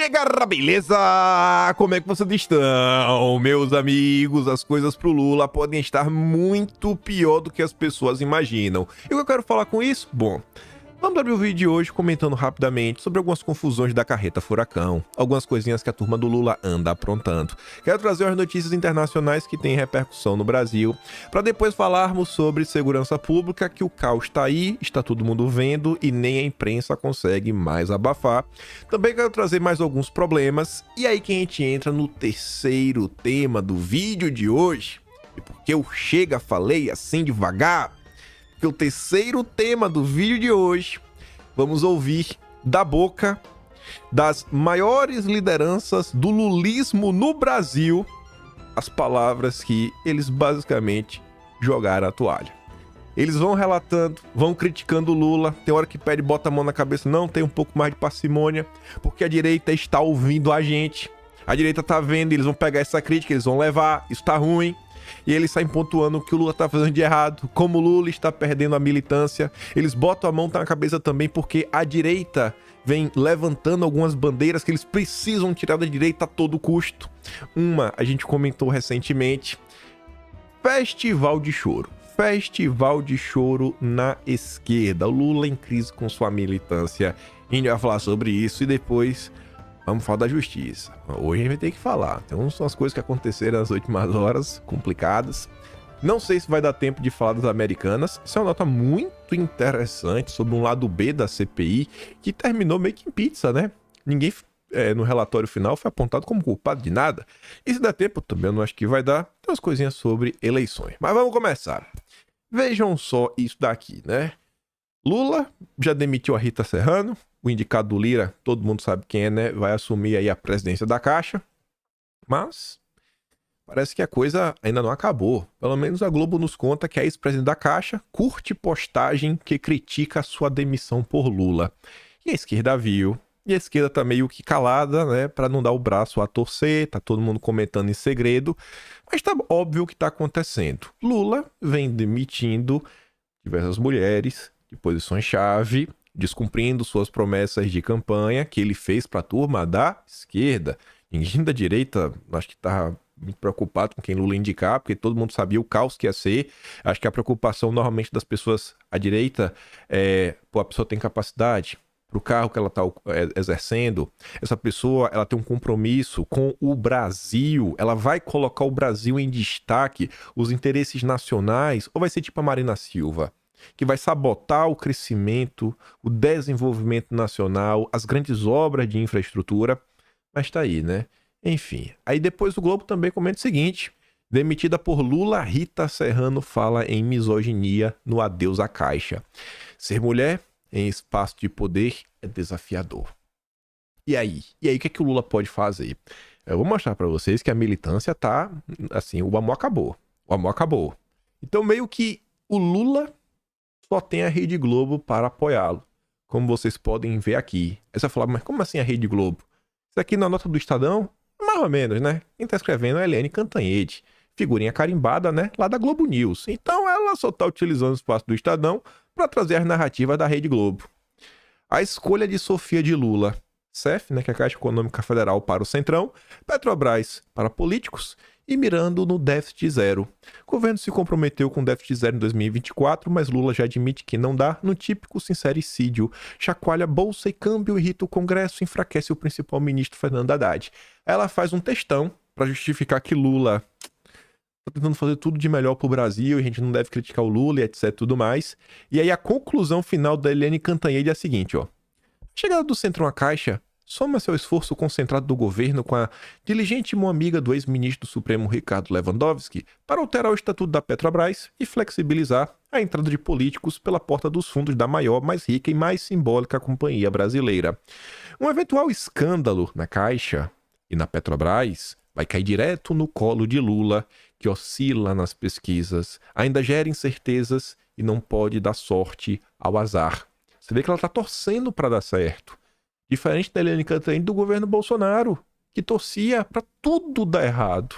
E aí, galera, beleza? Como é que vocês estão? Meus amigos, as coisas pro Lula podem estar muito pior do que as pessoas imaginam. E o que eu quero falar com isso? Bom, vamos abrir o vídeo de hoje comentando rapidamente sobre algumas confusões da carreta furacão, algumas coisinhas que a turma do Lula anda aprontando. Quero trazer as notícias internacionais que têm repercussão no Brasil, para depois falarmos sobre segurança pública, que o caos está aí, está todo mundo vendo e nem a imprensa consegue mais abafar. Também quero trazer mais alguns problemas, e aí que a gente entra no terceiro tema do vídeo de hoje. E porque eu falei assim devagar? Que o terceiro tema do vídeo de hoje, vamos ouvir da boca das maiores lideranças do lulismo no Brasil as palavras que eles basicamente jogaram a toalha. Eles vão relatando, vão criticando o Lula, tem hora que pede, bota a mão na cabeça, não, tem um pouco mais de parcimônia, porque a direita está ouvindo a gente, a direita tá vendo, eles vão pegar essa crítica, eles vão levar, isso tá ruim. E eles saem pontuando o que o Lula tá fazendo de errado, como o Lula está perdendo a militância. Eles botam a mão na cabeça também porque a direita vem levantando algumas bandeiras que eles precisam tirar da direita a todo custo. Uma, a gente comentou recentemente, festival de choro. Festival de choro na esquerda. O Lula em crise com sua militância. A gente vai falar sobre isso e depois vamos falar da justiça. Hoje a gente vai ter que falar. Tem umas coisas que aconteceram nas últimas horas, complicadas. Não sei se vai dar tempo de falar das americanas. Isso é uma nota muito interessante sobre um lado B da CPI, que terminou meio que em pizza, né? Ninguém no relatório final foi apontado como culpado de nada. E se der tempo, também eu não acho que vai dar. Tem umas coisinhas sobre eleições. Mas vamos começar. Vejam só isso daqui, né? Lula já demitiu a Rita Serrano. O indicado do Lira, todo mundo sabe quem é, né? Vai assumir aí a presidência da Caixa. Mas parece que a coisa ainda não acabou. Pelo menos a Globo nos conta que a ex-presidente da Caixa curte postagem que critica a sua demissão por Lula. E a esquerda viu. E a esquerda tá meio que calada, né? Pra não dar o braço a torcer. Tá todo mundo comentando em segredo. Mas tá óbvio o que tá acontecendo. Lula vem demitindo diversas mulheres de posições-chave, descumprindo suas promessas de campanha que ele fez para a turma da esquerda. Ninguém da direita, acho que estava muito preocupado com quem Lula indicar, porque todo mundo sabia o caos que ia ser. Acho que a preocupação normalmente das pessoas à direita é, pô, a pessoa tem capacidade para o cargo que ela está exercendo, essa pessoa ela tem um compromisso com o Brasil, ela vai colocar o Brasil em destaque, os interesses nacionais, ou vai ser tipo a Marina Silva, que vai sabotar o crescimento, o desenvolvimento nacional, as grandes obras de infraestrutura, mas tá aí, né? Enfim, aí depois o Globo também comenta o seguinte, demitida por Lula, Rita Serrano fala em misoginia no adeus à Caixa. Ser mulher em espaço de poder é desafiador. E aí? E aí, o que é que o Lula pode fazer? Eu vou mostrar pra vocês que a militância tá, assim, o amor acabou. O amor acabou. Então, meio que o Lula só tem a Rede Globo para apoiá-lo, como vocês podem ver aqui. Aí você vai falar, mas como assim a Rede Globo? Isso aqui na nota do Estadão? Mais ou menos, né? Quem tá escrevendo é a Eliane Cantanhede, figurinha carimbada, né? Lá da Globo News. Então ela só tá utilizando o espaço do Estadão para trazer as narrativas da Rede Globo. A escolha de Sofia de Lula, CEF, né, que é a Caixa Econômica Federal para o Centrão, Petrobras para políticos e mirando no déficit zero. O governo se comprometeu com déficit zero em 2024, mas Lula já admite que não dá no típico sincericídio. Chacoalha bolsa e câmbio, irrita o Congresso, enfraquece o principal ministro Fernando Haddad. Ela faz um textão para justificar que Lula tá tentando fazer tudo de melhor pro Brasil, e a gente não deve criticar o Lula e etc, tudo mais. E aí a conclusão final da Eliane Cantanhede é a seguinte, ó. Chegada do Centrão à Caixa soma seu esforço concentrado do governo com a diligente mão amiga do ex-ministro do Supremo Ricardo Lewandowski para alterar o estatuto da Petrobras e flexibilizar a entrada de políticos pela porta dos fundos da maior, mais rica e mais simbólica companhia brasileira. Um eventual escândalo na Caixa e na Petrobras vai cair direto no colo de Lula, que oscila nas pesquisas, ainda gera incertezas e não pode dar sorte ao azar. Você vê que ela está torcendo para dar certo. Diferente da Eliane Cantanhede do governo Bolsonaro, que torcia para tudo dar errado.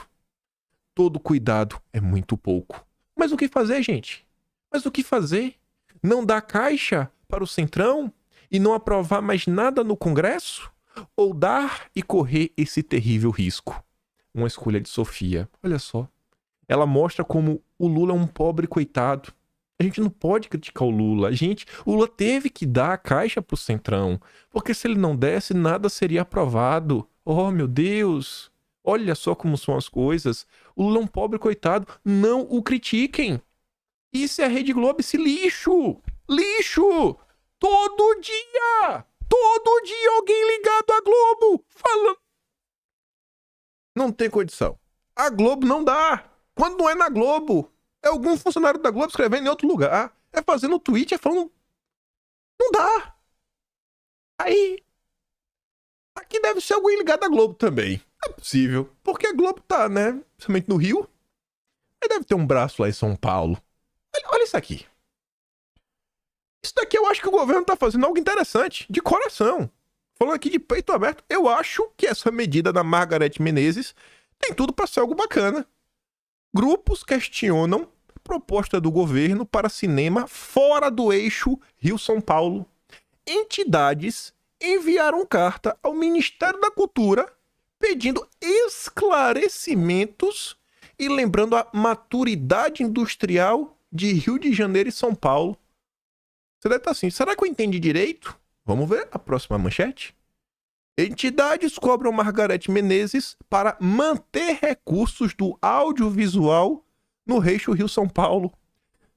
Todo cuidado é muito pouco. Mas o que fazer, gente? Mas o que fazer? Não dar Caixa para o Centrão e não aprovar mais nada no Congresso? ou dar e correr esse terrível risco? Uma escolha de Sofia. Olha só. Ela mostra como o Lula é um pobre coitado. A gente não pode criticar o Lula. O Lula teve que dar a caixa pro Centrão. Porque se ele não desse, nada seria aprovado. Oh, meu Deus. Olha só como são as coisas. O Lula é um pobre coitado. Não o critiquem. Isso é a Rede Globo, esse lixo. Lixo. Todo dia. Todo dia alguém ligado à Globo falando. Não tem condição. A Globo não dá. Quando não é na Globo, é algum funcionário da Globo escrevendo em outro lugar. É fazendo tweet, é falando. Não dá. Aí. Aqui deve ser alguém ligado à Globo também. É possível. Porque a Globo tá, né? Principalmente no Rio. Aí deve ter um braço lá em São Paulo. Olha isso aqui. Isso daqui eu acho que o governo tá fazendo algo interessante. De coração. Falando aqui de peito aberto, eu acho que essa medida da Margareth Menezes tem tudo para ser algo bacana. Grupos questionam a proposta do governo para cinema fora do eixo Rio-São Paulo. Entidades enviaram carta ao Ministério da Cultura pedindo esclarecimentos e lembrando a maturidade industrial de Rio de Janeiro e São Paulo. Você deve estar assim, será que eu entendi direito? Vamos ver a próxima manchete. Entidades cobram Margareth Menezes para manter recursos do audiovisual no eixo Rio-São Paulo.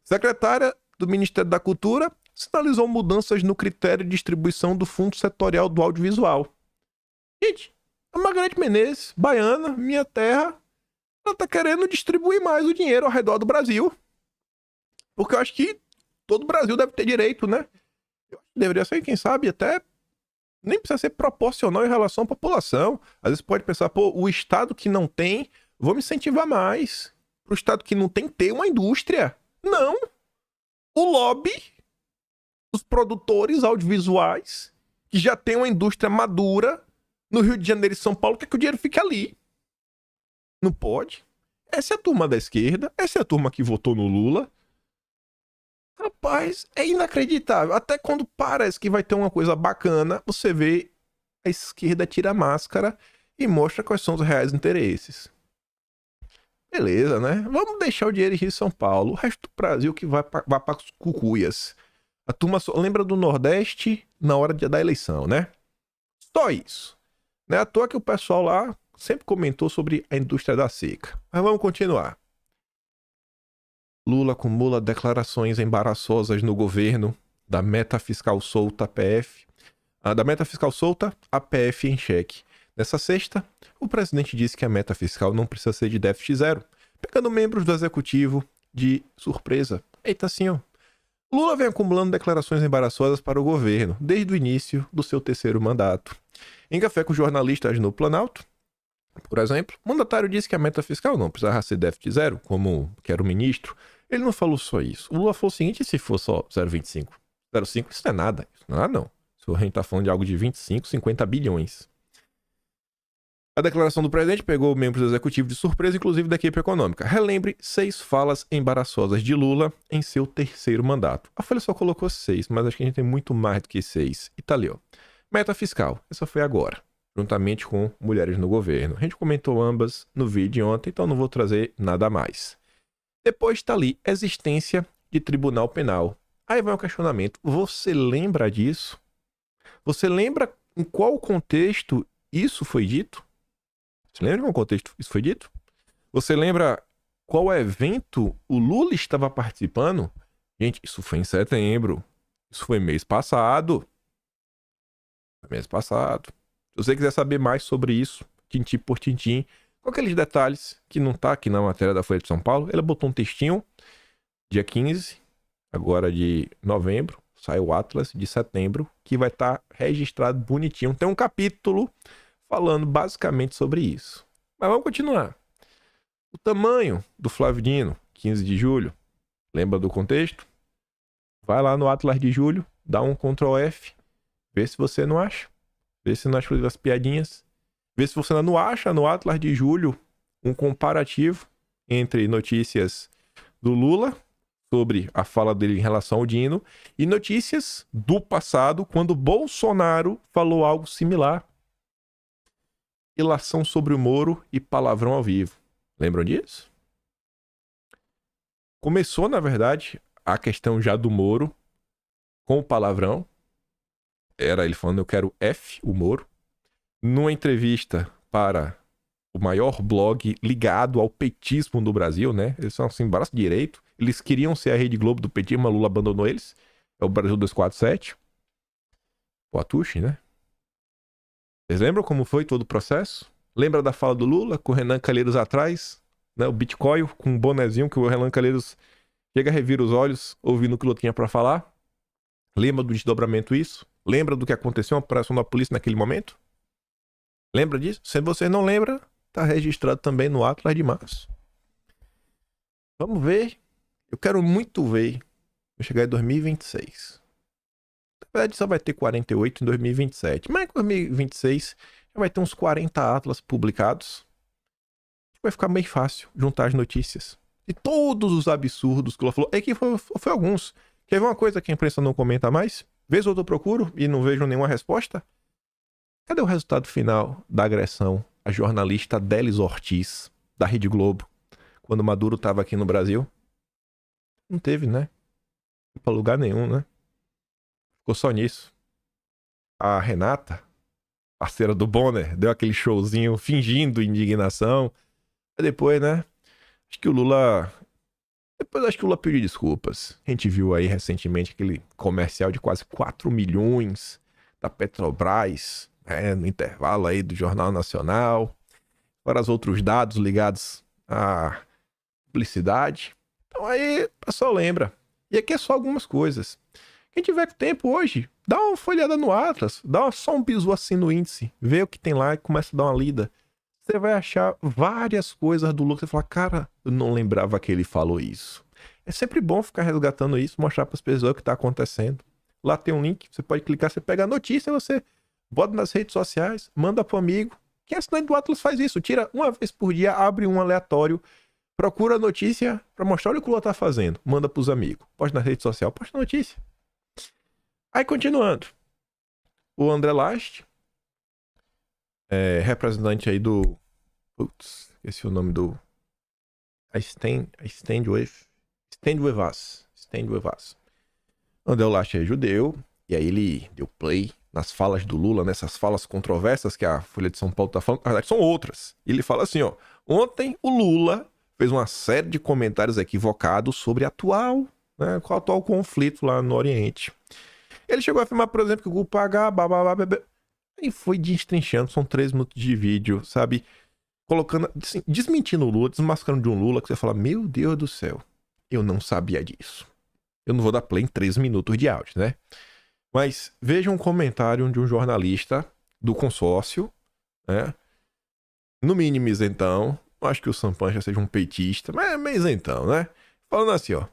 Secretária do Ministério da Cultura sinalizou mudanças no critério de distribuição do Fundo Setorial do Audiovisual. Gente, a Margareth Menezes, baiana, minha terra, ela tá querendo distribuir mais o dinheiro ao redor do Brasil. Porque eu acho que todo o Brasil deve ter direito, né? Deveria ser, quem sabe, até nem precisa ser proporcional em relação à população. Às vezes pode pensar, pô, o estado que não tem, vamos incentivar mais. Pro estado que não tem, ter uma indústria. Não. O lobby, os produtores audiovisuais, que já tem uma indústria madura no Rio de Janeiro e São Paulo, quer que o dinheiro fique ali. Não pode. Essa é a turma da esquerda, essa é a turma que votou no Lula. Rapaz, é inacreditável. Até quando parece que vai ter uma coisa bacana, você vê a esquerda tira a máscara e mostra quais são os reais interesses. Beleza, né? Vamos deixar o dinheiro em Rio e São Paulo. O resto do Brasil que vai para as cucuias. A turma só lembra do Nordeste na hora da eleição, né? Só isso. Não é à toa que o pessoal lá sempre comentou sobre a indústria da seca. Mas vamos continuar. Lula acumula declarações embaraçosas no governo da meta fiscal solta, a PF. Da meta fiscal solta, a PF em xeque. Nessa sexta, o presidente disse que a meta fiscal não precisa ser de déficit zero, pegando membros do executivo de surpresa. Eita, assim, ó. Lula vem acumulando declarações embaraçosas para o governo desde o início do seu terceiro mandato. Em café com jornalistas no Planalto, por exemplo, o mandatário disse que a meta fiscal não precisava ser déficit zero, como quer o ministro. Ele não falou só isso. O Lula falou o seguinte, e se for só 0,25? 0,5, isso não é nada. Isso não é nada, não. Se a gente tá falando de algo de 25, 50 bilhões. A declaração do presidente pegou membros do executivo de surpresa, inclusive da equipe econômica. Relembre 6 falas embaraçosas de Lula em seu terceiro mandato. A Folha só colocou 6, mas acho que a gente tem muito mais do que 6. E tá ali, ó. Meta fiscal. Essa foi agora, juntamente com mulheres no governo. A gente comentou ambas no vídeo de ontem, então não vou trazer nada mais. Depois está ali, existência de tribunal penal. Aí vai um questionamento. Você lembra disso? Você lembra em qual contexto isso foi dito? Você lembra em qual contexto isso foi dito? Você lembra qual evento o Lula estava participando? Gente, isso foi em setembro. Isso foi mês passado. Mês passado. Se você quiser saber mais sobre isso, tintim por tintim, com aqueles detalhes que não tá aqui na matéria da Folha de São Paulo, ela botou um textinho, dia 15, agora de novembro, sai o Atlas de setembro, que vai estar registrado bonitinho. Tem um capítulo falando basicamente sobre isso. Mas vamos continuar. O tamanho do Flávio Dino, 15 de julho, lembra do contexto? Vai lá no Atlas de julho, dá um Ctrl F, vê se você não acha. Vê se não acha as piadinhas. Vê se você não acha no Atlas de julho um comparativo entre notícias do Lula sobre a fala dele em relação ao Dino e notícias do passado quando Bolsonaro falou algo similar. ilação sobre o Moro e palavrão ao vivo. Lembram disso? Começou, na verdade, a questão já do Moro com o palavrão. Era ele falando, eu quero F, o Moro. Numa entrevista para o maior blog ligado ao petismo no Brasil, né? Eles são assim, braço direito. Eles queriam ser a Rede Globo do petismo, mas Lula abandonou eles. É o Brasil 247. O Atushi, né? Vocês lembram como foi todo o processo? Lembra da fala do Lula com o Renan Calheiros atrás? Né? O Bitcoin com um bonezinho que o Renan Calheiros chega a revir os olhos ouvindo o que o Lula tinha pra falar? Lembra do desdobramento isso? Lembra do que aconteceu na operação da polícia naquele momento? Lembra disso? Se você não lembra, tá registrado também no Atlas de Março. Vamos ver. Eu quero muito ver. Vou chegar em 2026. Na verdade, só vai ter 48 em 2027. Mas em 2026 já vai ter uns 40 Atlas publicados. Vai ficar bem fácil juntar as notícias. E todos os absurdos que o Lula falou. É que foi alguns. Quer ver uma coisa que a imprensa não comenta mais? Vez ou outra eu procuro e não vejo nenhuma resposta? Cadê o resultado final da agressão à jornalista Délis Ortiz, da Rede Globo, quando Maduro estava aqui no Brasil? Não teve, né? Não foi pra lugar nenhum, né? Ficou só nisso. A Renata, parceira do Bonner, deu aquele showzinho fingindo indignação. Aí depois, né? Acho que o Lula pediu desculpas. A gente viu aí recentemente aquele comercial de quase 4 milhões da Petrobras, no intervalo aí do Jornal Nacional. Fora os outros dados ligados à publicidade. Então aí o pessoal lembra. E aqui é só algumas coisas. Quem tiver tempo hoje, dá uma folhada no Atlas, dá só um bisu assim no índice, vê o que tem lá e começa a dar uma lida. Você vai achar várias coisas do Lula que você fala, cara, eu não lembrava que ele falou isso. É sempre bom ficar resgatando isso, mostrar para as pessoas o que está acontecendo. Lá tem um link, você pode clicar, você pega a notícia, você bota nas redes sociais, manda pro amigo. Quem é assinante do Atlas faz isso, tira uma vez por dia, abre um aleatório, procura a notícia para mostrar o que o Lula tá fazendo, manda pros amigos. Posta na rede social, posta a notícia. Aí continuando, o André Last, representante aí do... Putz, esqueci o nome do... Stand with Us. André Last é judeu, e aí ele deu play nas falas do Lula, nessas falas controversas que a Folha de São Paulo tá falando, na verdade são outras. E ele fala assim, ó, ontem o Lula fez uma série de comentários equivocados sobre o atual conflito lá no Oriente. Ele chegou a afirmar, por exemplo, que o grupo H, e foi destrinchando, são 3 minutos de vídeo, sabe? Colocando, assim, desmentindo o Lula, desmascarando de um Lula, que você fala, meu Deus do céu, eu não sabia disso. Eu não vou dar play em 3 minutos de áudio, né? Mas veja um comentário de um jornalista do consórcio, né? No mínimo isentão, acho que o Sampancha seja um petista, mas é meio isentão, né? Falando assim, ó,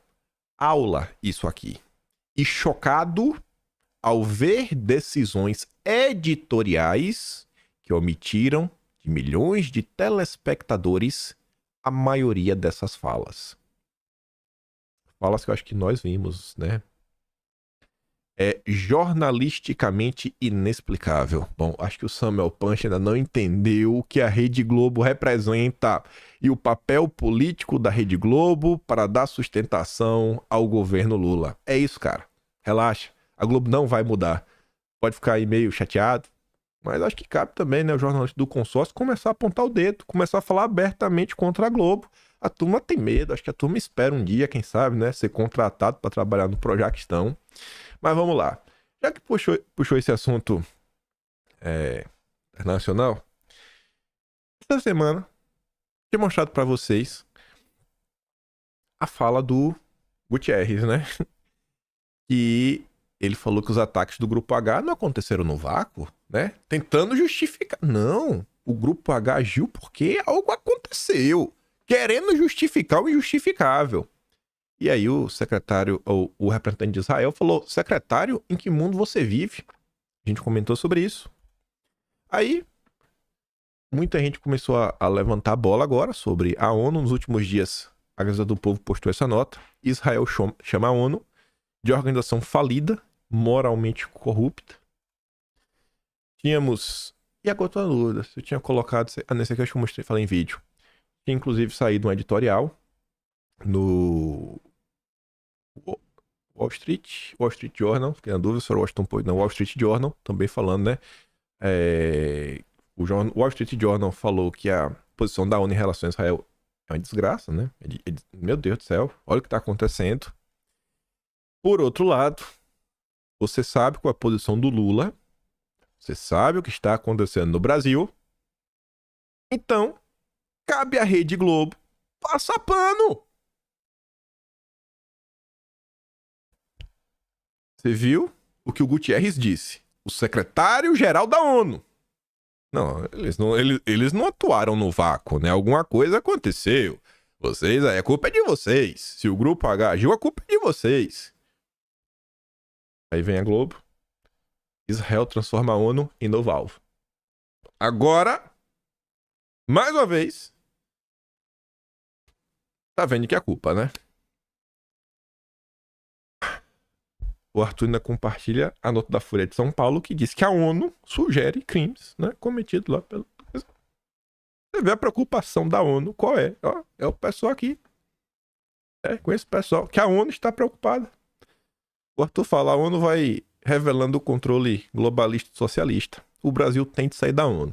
aula isso aqui. E chocado ao ver decisões editoriais que omitiram de milhões de telespectadores a maioria dessas falas. Falas que eu acho que nós vimos, né? É jornalisticamente inexplicável. Bom, acho que o Samuel Punch ainda não entendeu o que a Rede Globo representa e o papel político da Rede Globo para dar sustentação ao governo Lula. É isso, cara. Relaxa. A Globo não vai mudar. Pode ficar aí meio chateado, mas acho que cabe também, né, o jornalista do consórcio começar a apontar o dedo, começar a falar abertamente contra a Globo. A turma tem medo, acho que a turma espera um dia, quem sabe, né, ser contratado para trabalhar no Projaquistão. Mas vamos lá. Já que puxou esse assunto internacional, essa semana tinha mostrado para vocês a fala do Gutierrez, né? E ele falou que os ataques do Grupo H não aconteceram no vácuo, né? Tentando justificar. Não, o Grupo H agiu porque algo aconteceu, querendo justificar o injustificável. E aí o secretário, ou o representante de Israel falou, secretário, em que mundo você vive? A gente comentou sobre isso. Aí, muita gente começou a levantar a bola agora sobre a ONU. Nos últimos dias, a Gazeta do Povo postou essa nota. Israel chama a ONU de organização falida, moralmente corrupta. Tínhamos E agora eu tô na dúvida se eu tinha colocado... nesse aqui eu acho que eu mostrei, falei em vídeo. Tinha inclusive saído um editorial no Wall Street Journal, fiquei na dúvida se era Washington Post, não, Wall Street Journal, também falando, né? O Wall Street Journal falou que a posição da ONU em relação a Israel é uma desgraça, né? Meu Deus do céu, olha o que tá acontecendo. Por outro lado, você sabe qual é a posição do Lula, você sabe o que está acontecendo no Brasil, então cabe à Rede Globo passar pano. Você viu o que o Guterres disse? O secretário-geral da ONU. Não, eles não atuaram no vácuo, né? Alguma coisa aconteceu. Vocês, a culpa é de vocês. Se o grupo H agiu, a culpa é de vocês. Aí vem a Globo. Israel transforma a ONU em novo alvo. Agora, mais uma vez, tá vendo que é a culpa, né? O Arthur ainda compartilha a nota da Folha de São Paulo que diz que a ONU sugere crimes, né, cometidos lá pelo... Você vê a preocupação da ONU, qual é? Ó, é o pessoal aqui. Com esse pessoal, que a ONU está preocupada. O Arthur fala, a ONU vai revelando o controle globalista e socialista. O Brasil tem de sair da ONU.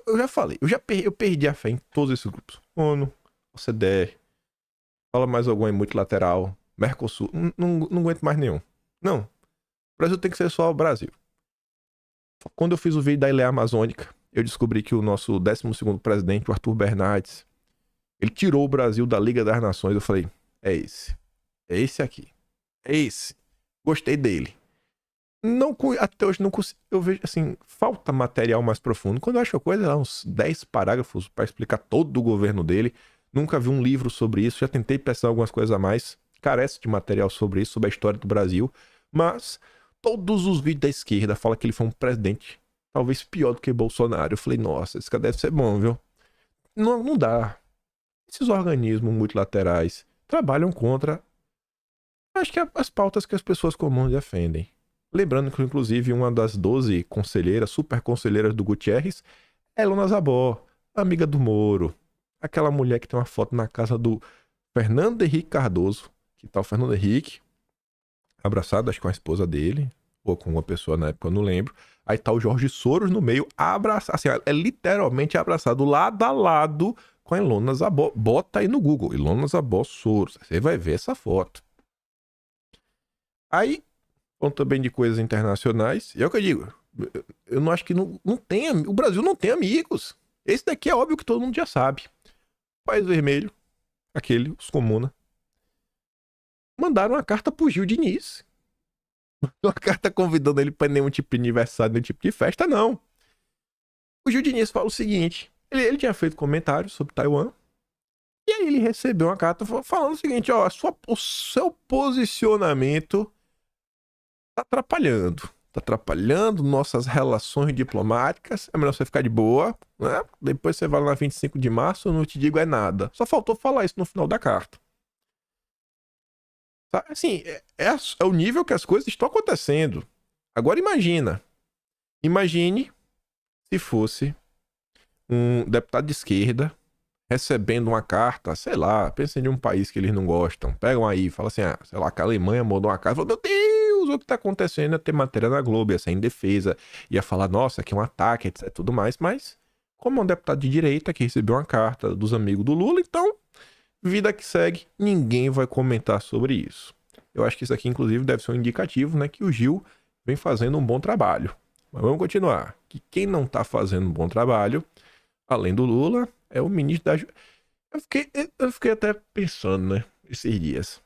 Eu já falei, eu perdi a fé em todos esses grupos. ONU, OCDE, fala mais algum aí multilateral, Mercosul, não aguento mais nenhum. Não, o Brasil tem que ser só o Brasil. Quando eu fiz o vídeo da Ilha Amazônica, eu descobri que o nosso 12º presidente, o Arthur Bernardes, ele tirou o Brasil da Liga das Nações. Eu falei, é esse aqui, é esse. Gostei dele. Até hoje não consigo, eu vejo assim, falta material mais profundo. Quando eu acho a coisa, lá uns 10 parágrafos para explicar todo o governo dele. Nunca vi um livro sobre isso, já tentei pensar algumas coisas a mais. Carece de material sobre isso, sobre a história do Brasil. Mas todos os vídeos da esquerda falam que ele foi um presidente talvez pior do que Bolsonaro. Eu falei, nossa, esse cara deve ser bom, viu? Não dá. Esses organismos multilaterais trabalham contra, acho que as pautas que as pessoas comuns defendem. Lembrando que, inclusive, uma das 12 conselheiras, super conselheiras do Guterres, é Ilona Zabó, amiga do Moro. Aquela mulher que tem uma foto na casa do Fernando Henrique Cardoso, que tá o Fernando Henrique abraçado, acho que com a esposa dele, ou com uma pessoa na época, eu não lembro. Aí tá o Jorge Soros no meio, abraçado, assim, é literalmente abraçado lado a lado com a Ilona Zabó. Bota aí no Google, Ilona Zabó Soros, você vai ver essa foto. Aí, falando também de coisas internacionais, e é o que eu digo, eu não acho que não tem, o Brasil não tem amigos. Esse daqui é óbvio que todo mundo já sabe. País Vermelho, aquele, os Comuna, mandaram uma carta pro Gil Diniz. Uma carta convidando ele para nenhum tipo de aniversário, nenhum tipo de festa, não. O Gil Diniz fala o seguinte, ele tinha feito comentários sobre Taiwan, e aí ele recebeu uma carta falando o seguinte, ó, o seu posicionamento tá atrapalhando nossas relações diplomáticas, é melhor você ficar de boa, né? Depois você vai lá na 25 de março, eu não te digo é nada. Só faltou falar isso no final da carta. Assim, é o nível que as coisas estão acontecendo. Agora imagine se fosse um deputado de esquerda recebendo uma carta, sei lá, pensem em um país que eles não gostam, pegam aí, falam assim, sei lá, que a Alemanha mandou uma carta, fala, meu Deus, o que tá acontecendo? Ia ter matéria na Globo, ia ser em defesa, ia falar, nossa, aqui é um ataque, etc, tudo mais, mas como é um deputado de direita que recebeu uma carta dos amigos do Lula, então vida que segue, ninguém vai comentar sobre isso. Eu acho que isso aqui, inclusive, deve ser um indicativo, né, que o Gil vem fazendo um bom trabalho. Mas vamos continuar. Que quem não tá fazendo um bom trabalho, além do Lula, é o ministro da... Eu fiquei até pensando, né, esses dias,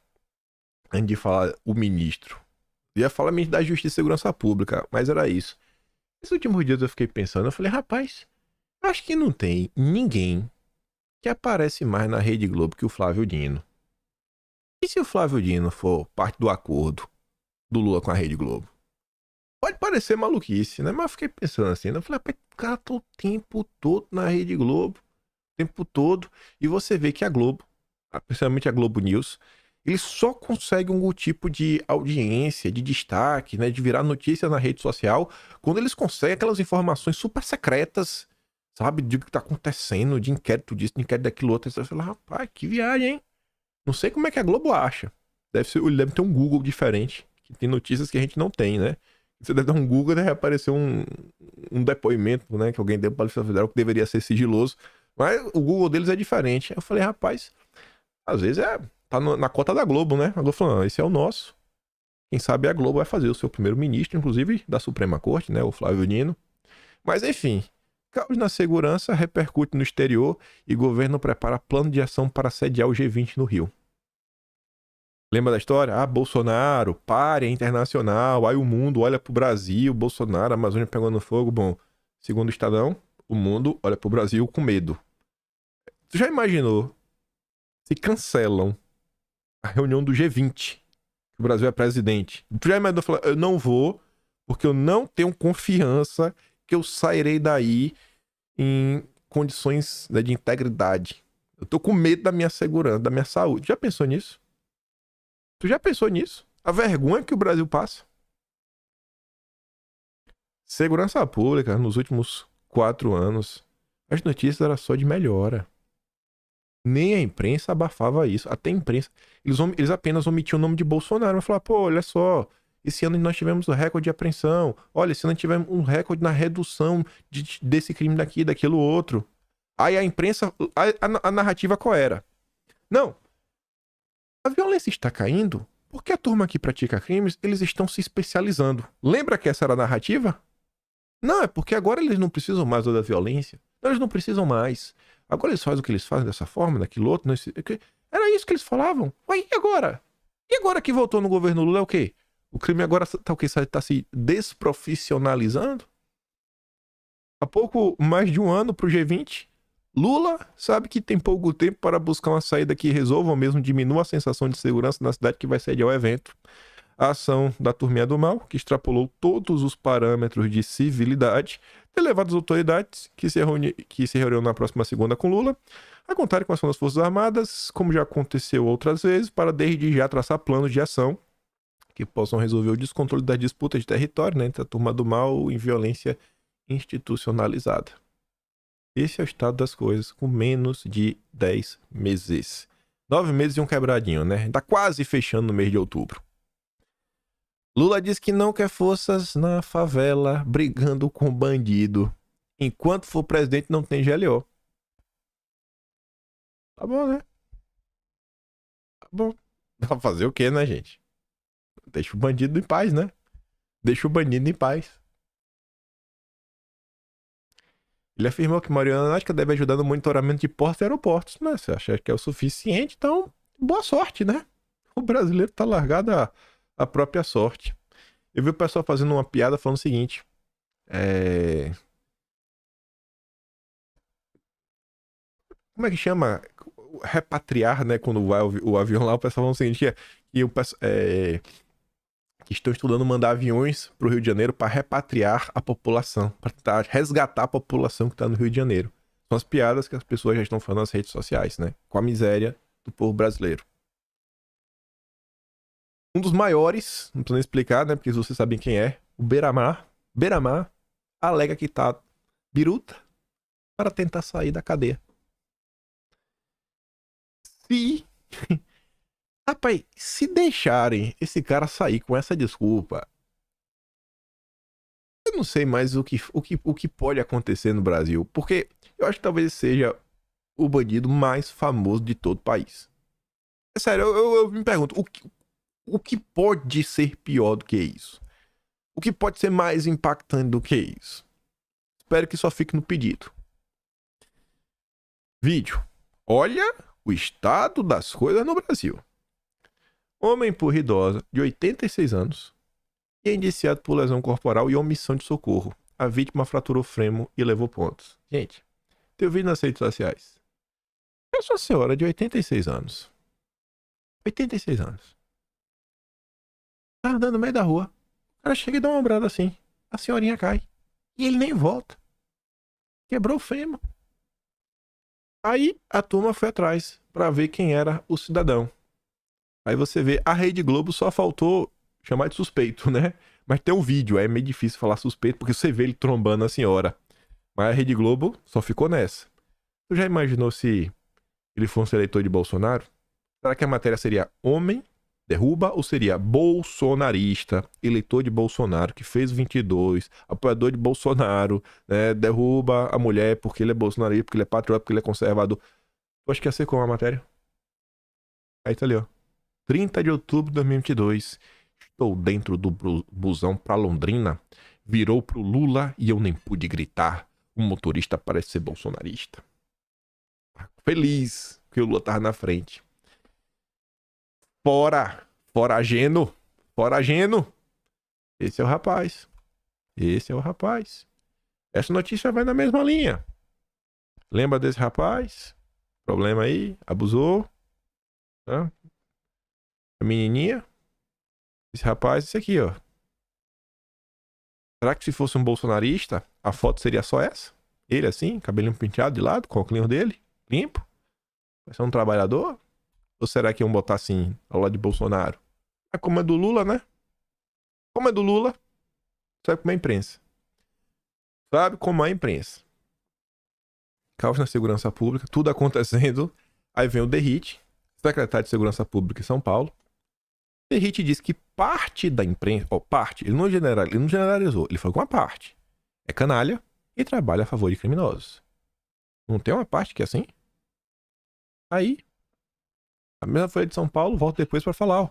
antes de falar o ministro. Eu ia falar ministro da Justiça e Segurança Pública, mas era isso. Esses últimos dias eu fiquei pensando, eu falei, rapaz, acho que não tem ninguém que aparece mais na Rede Globo que o Flávio Dino. E se o Flávio Dino for parte do acordo do Lula com a Rede Globo? Pode parecer maluquice, né? Mas eu fiquei pensando assim, né? Eu falei, o cara tá o tempo todo na Rede Globo, o tempo todo, e você vê que a Globo, principalmente a Globo News, Ele só consegue um tipo de audiência, de destaque, né, de virar notícia na rede social, quando eles conseguem aquelas informações super secretas, sabe, de o que tá acontecendo, de inquérito disso, de inquérito daquilo outro. Você fala, rapaz, que viagem, hein? Não sei como é que a Globo acha. Ele deve ter um Google diferente, que tem notícias que a gente não tem, né? Você deve dar um Google e deve aparecer um depoimento, né, que alguém deu para a Polícia Federal que deveria ser sigiloso. Mas o Google deles é diferente. Aí eu falei, rapaz, às vezes tá na cota da Globo, né? A Globo falou, não, esse é o nosso. Quem sabe a Globo vai fazer o seu primeiro-ministro, inclusive da Suprema Corte, né? O Flávio Dino. Mas enfim, caos na segurança repercute no exterior e governo prepara plano de ação para sediar o G20 no Rio. Lembra da história? Ah, Bolsonaro, párea internacional, aí o mundo olha pro Brasil, Bolsonaro, a Amazônia pegando fogo. Bom, segundo o Estadão, o mundo olha pro Brasil com medo. Tu já imaginou se cancelam a reunião do G20, que o Brasil é presidente? Tu já imaginou falar, eu não vou, porque eu não tenho confiança que eu sairei daí em condições, né, de integridade. Eu tô com medo da minha segurança, da minha saúde. Já pensou nisso? Tu já pensou nisso? A vergonha que o Brasil passa? Segurança pública, nos últimos 4 anos, as notícias eram só de melhora. Nem a imprensa abafava isso. Até a imprensa. Eles apenas omitiam o nome de Bolsonaro. Mas falaram, pô, olha só. Esse ano nós tivemos um recorde de apreensão. Olha, esse ano tivemos um recorde na redução desse crime daqui, daquilo outro. Aí a imprensa. A narrativa qual era? Não. A violência está caindo porque a turma que pratica crimes, eles estão se especializando. Lembra que essa era a narrativa? Não, é porque agora eles não precisam mais da violência. Não, eles não precisam mais. Agora eles fazem o que eles fazem dessa forma, daquilo outro. Era isso que eles falavam. Ué, e agora? E agora que voltou no governo Lula é o quê? O crime agora tá o quê? Tá se desprofissionalizando? Há pouco mais de um ano pro G20. Lula sabe que tem pouco tempo para buscar uma saída que resolva ou mesmo diminua a sensação de segurança na cidade que vai sediar o evento. A ação da Turminha do Mal, que extrapolou todos os parâmetros de civilidade, tem levado as autoridades, que se reuniram na próxima segunda com Lula, a contarem com a ação das Forças Armadas, como já aconteceu outras vezes, para desde já traçar planos de ação que possam resolver o descontrole das disputas de território, né, entre a Turma do Mal e violência institucionalizada. Esse é o estado das coisas, com menos de 10 meses. 9 meses e um quebradinho, né? Tá quase fechando no mês de outubro. Lula diz que não quer forças na favela brigando com bandido. Enquanto for presidente, não tem GLO. Tá bom, né? Tá bom. Vai fazer o quê, né, gente? Deixa o bandido em paz, né? Deixa o bandido em paz. Ele afirmou que Mariana Náutica deve ajudar no monitoramento de portos e aeroportos. Mas você acha que é o suficiente? Então, boa sorte, né? O brasileiro tá largado à própria sorte. Eu vi o pessoal fazendo uma piada falando o seguinte. Como é que chama? Repatriar, né? Quando vai o avião lá, o pessoal falando o seguinte: que estão estudando mandar aviões pro Rio de Janeiro para repatriar a população, para tentar resgatar a população que tá no Rio de Janeiro. São as piadas que as pessoas já estão falando nas redes sociais, né? Com a miséria do povo brasileiro. Um dos maiores, não preciso nem explicar, né? Porque vocês sabem quem é, o Beiramar alega que tá biruta para tentar sair da cadeia. Rapaz, se deixarem esse cara sair com essa desculpa, eu não sei mais o que pode acontecer no Brasil. Porque eu acho que talvez seja o bandido mais famoso de todo o país. É sério, eu me pergunto, o que pode ser pior do que isso? O que pode ser mais impactante do que isso? Espero que só fique no pedido. Vídeo. Olha o estado das coisas no Brasil. Homem empurra idosa de 86 anos e é indiciado por lesão corporal e omissão de socorro. A vítima fraturou fêmur e levou pontos. Gente, tem vídeo nas redes sociais. Essa é uma senhora de 86 anos. 86 anos. Tá andando no meio da rua. O cara chega e dá uma ombrada assim. A senhorinha cai. E ele nem volta. Quebrou o fêmur. Aí a turma foi atrás pra ver quem era o cidadão. Aí você vê, a Rede Globo só faltou chamar de suspeito, né? Mas tem um vídeo, é meio difícil falar suspeito, porque você vê ele trombando a senhora. Mas a Rede Globo só ficou nessa. Tu já imaginou se ele fosse eleitor de Bolsonaro? Será que a matéria seria homem derruba ou seria bolsonarista, eleitor de Bolsonaro, que fez 22, apoiador de Bolsonaro, né, derruba a mulher porque ele é bolsonarista, porque ele é patriota, porque ele é conservador? Eu acho que ia ser como a matéria. Aí tá ali, ó. 30 de outubro de 2022. Estou dentro do busão pra Londrina. Virou pro Lula e eu nem pude gritar. O motorista parece ser bolsonarista. Feliz que o Lula tava na frente. Fora! Foragendo! Foragendo! Esse é o rapaz. Esse é o rapaz. Essa notícia vai na mesma linha. Lembra desse rapaz? Problema aí? Abusou? Né? A menininha? Esse rapaz, esse aqui, ó. Será que se fosse um bolsonarista, a foto seria só essa? Ele assim, cabelinho penteado de lado, com o óculos dele, limpo? Vai ser um trabalhador? Ou será que iam botar assim, ao lado de Bolsonaro? É como é do Lula, né? Como é do Lula, sabe como é a imprensa. Sabe como é a imprensa. Caos na segurança pública, tudo acontecendo. Aí vem o Derrite, secretário de Segurança Pública em São Paulo. Derrite diz que parte da imprensa, parte, ele não generalizou, ele falou que uma parte é canalha e trabalha a favor de criminosos. Não tem uma parte que é assim? Aí, a mesma Folha de São Paulo volta depois para falar, ó.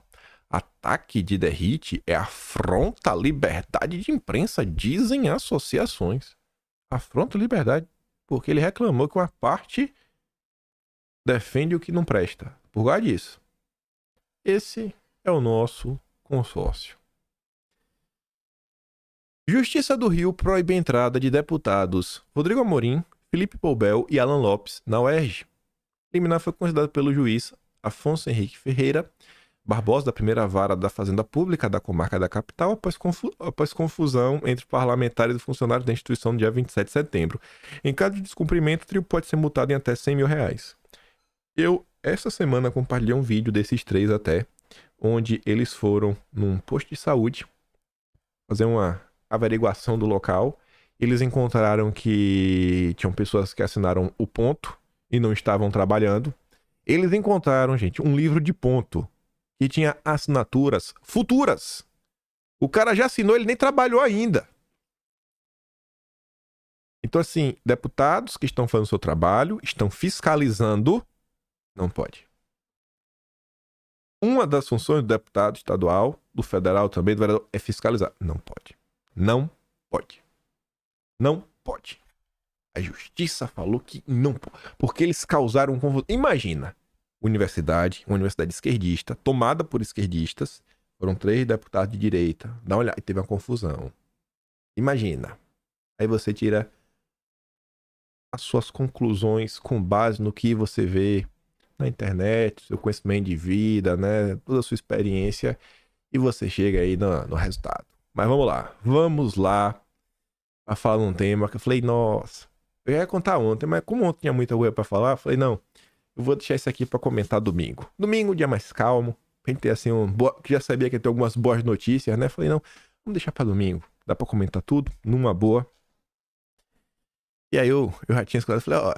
Ataque de Derrite é afronta à liberdade de imprensa, dizem associações. Afronta a liberdade, porque ele reclamou que uma parte defende o que não presta. Por causa disso. Esse é o nosso consórcio. Justiça do Rio proíbe a entrada de deputados Rodrigo Amorim, Felipe Poubel e Alan Lopes na UERJ. A liminar foi considerada pelo juiz Afonso Henrique Ferreira Barbosa, da primeira vara da Fazenda Pública da comarca da capital, após confusão entre parlamentares e funcionários da instituição no dia 27 de setembro. Em caso de descumprimento, o trio pode ser multado em até R$100 mil. Eu, essa semana, compartilhei um vídeo desses três até, onde eles foram num posto de saúde fazer uma averiguação do local. Eles encontraram que tinham pessoas que assinaram o ponto e não estavam trabalhando. Eles encontraram, gente, um livro de ponto que tinha assinaturas futuras. O cara já assinou, ele nem trabalhou ainda. Então, assim, deputados que estão fazendo o seu trabalho, estão fiscalizando, não pode. Uma das funções do deputado estadual, do federal também, do vereador, é fiscalizar. Não pode. Não pode. Não pode. A justiça falou que não pode. Porque eles causaram confusão. Imagina, uma universidade esquerdista, tomada por esquerdistas, foram 3 deputados de direita. Dá uma olhada, e teve uma confusão. Imagina. Aí você tira as suas conclusões com base no que você vê na internet, seu conhecimento de vida, né? Toda a sua experiência, e você chega aí no resultado. Mas vamos lá pra falar num tema que eu falei, nossa, eu ia contar ontem, mas como ontem tinha muita coisa pra falar, eu falei, não, eu vou deixar isso aqui pra comentar domingo. Domingo, dia mais calmo, pra gente ter assim, que já sabia que ia ter algumas boas notícias, né? Falei, não, vamos deixar pra domingo, dá pra comentar tudo, numa boa. E aí eu já tinha escutado, falei, ó,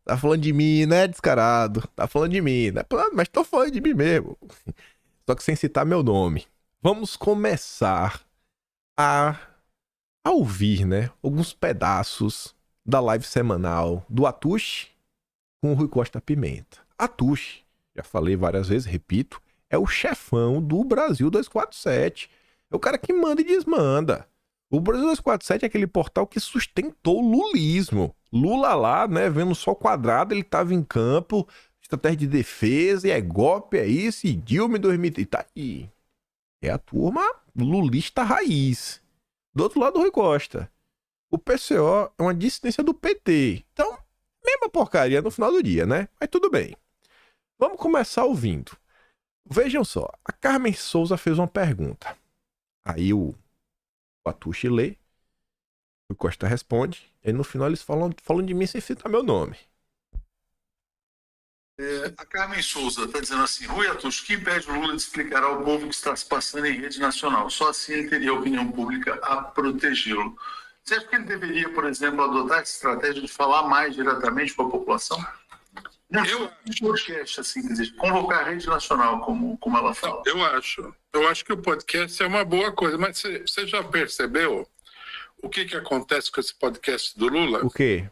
tá falando de mim, né, descarado? Tá falando de mim, né? Mas tô falando de mim mesmo. Só que sem citar meu nome. Vamos começar a ouvir, né, alguns pedaços da live semanal do Atush com o Rui Costa Pimenta. Atush, já falei várias vezes, repito, é o chefão do Brasil 247. É o cara que manda e desmanda. O Brasil 247 é aquele portal que sustentou o lulismo. Lula lá, né, vendo só quadrado, ele tava em campo, estratégia de defesa, e é golpe, é isso, e Dilma em 2030. Tá aí. É a turma lulista raiz. Do outro lado, o Rui Costa. O PCO é uma dissidência do PT. Então, mesma porcaria no final do dia, né? Mas tudo bem. Vamos começar ouvindo. Vejam só, a Carmen Souza fez uma pergunta. Aí o Atushi lê, o Costa responde, e no final eles falam de mim sem citar meu nome. A Carmen Souza está dizendo assim: Rui Atus, que impede o Lula de explicar ao povo o que está se passando em rede nacional? Só assim ele teria a opinião pública a protegê-lo. Você acha que ele deveria, por exemplo, adotar essa estratégia de falar mais diretamente com a população? Não, eu acho. Podcast, assim, quer dizer, convocar a rede nacional, como ela fala. Eu acho que o podcast é uma boa coisa, mas você já percebeu o que acontece com esse podcast do Lula? O quê?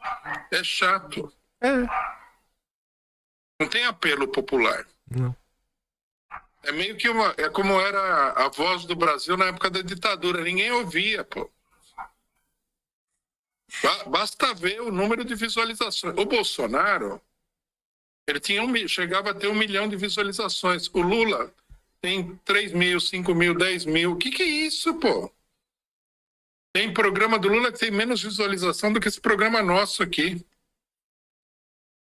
É chato. É. Não tem apelo popular. Não. É meio que é como era a Voz do Brasil na época da ditadura. Ninguém ouvia, pô. Basta ver o número de visualizações. O Bolsonaro, ele chegava a ter 1 milhão de visualizações. O Lula tem 3 mil, 5 mil, 10 mil. O que é isso, pô? Tem programa do Lula que tem menos visualização do que esse programa nosso aqui.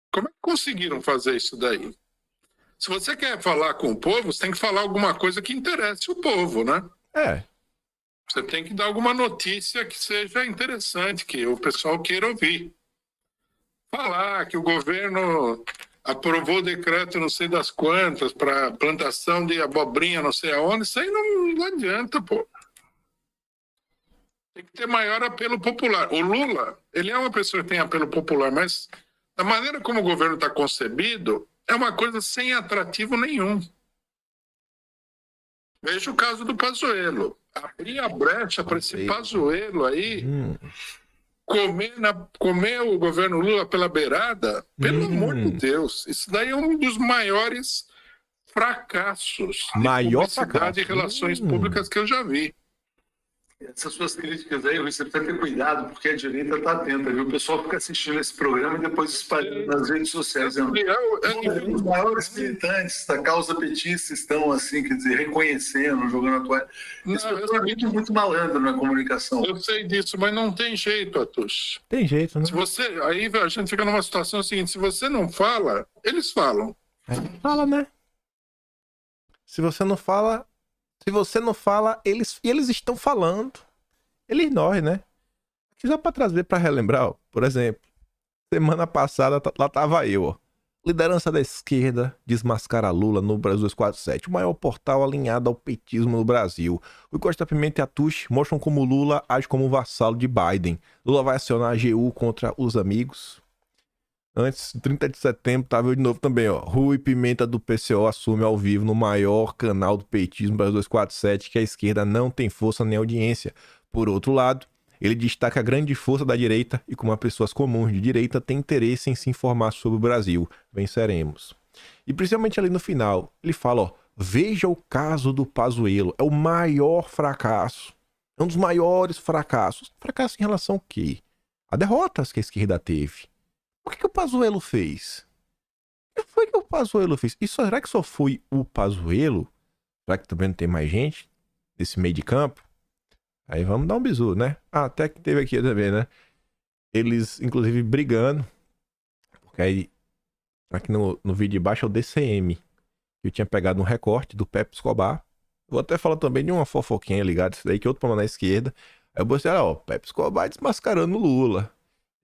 Como é que conseguiram fazer isso daí? Se você quer falar com o povo, você tem que falar alguma coisa que interesse o povo, né? É. Você tem que dar alguma notícia que seja interessante, que o pessoal queira ouvir. Falar que o governo aprovou o decreto não sei das quantas para plantação de abobrinha não sei aonde, isso aí não adianta, pô. Tem que ter maior apelo popular. O Lula, ele é uma pessoa que tem apelo popular, mas da maneira como o governo está concebido, é uma coisa sem atrativo nenhum. Veja o caso do Pazuello. Abrir a brecha para esse Pazuello aí comer o governo Lula pela beirada, pelo amor de Deus. Isso daí é um dos maiores fracassos de publicidade e relações públicas que eu já vi. Essas suas críticas aí, você precisa ter cuidado, porque a direita está atenta, viu? O pessoal fica assistindo esse programa e depois espalhando nas redes sociais. Os maiores militantes da causa petista estão, assim, quer dizer, reconhecendo, jogando a toalha. Isso é muito malandro na comunicação. Eu sei disso, mas não tem jeito, Atus. Tem jeito, né? Aí a gente fica numa situação seguinte: se você não fala, eles falam. Fala, né? Se você não fala, eles estão falando. Eles nós, né? Só pra trazer, pra relembrar, ó, por exemplo, semana passada lá tava eu, ó. Liderança da esquerda desmascara Lula no Brasil 247, o maior portal alinhado ao petismo no Brasil. O Costa Pimenta e Atush mostram como Lula age como vassalo de Biden. Lula vai acionar a AGU contra os amigos. Antes, 30 de setembro, tava eu de novo também, ó. Rui Pimenta do PCO assume ao vivo no maior canal do petismo Brasil 247 que a esquerda não tem força nem audiência. Por outro lado, ele destaca a grande força da direita e como as pessoas comuns de direita têm interesse em se informar sobre o Brasil. Venceremos. E principalmente ali no final, ele fala, ó, veja o caso do Pazuello, é o maior fracasso. É um dos maiores fracassos. Fracasso em relação ao quê? A derrotas que a esquerda teve. O que o Pazuello fez? O que foi que o Pazuello fez? E será que só foi o Pazuello? Será que também não tem mais gente nesse meio de campo? Aí vamos dar um bisu, né? Até que teve aqui também, né? Eles, inclusive, brigando. Porque aí, aqui no vídeo de baixo é o DCM. Que eu tinha pegado um recorte do Pepe Escobar. Vou até falar também de uma fofoquinha ligada, isso daí, que outro problema na esquerda. Aí eu botei, ó, Pepe Escobar desmascarando o Lula.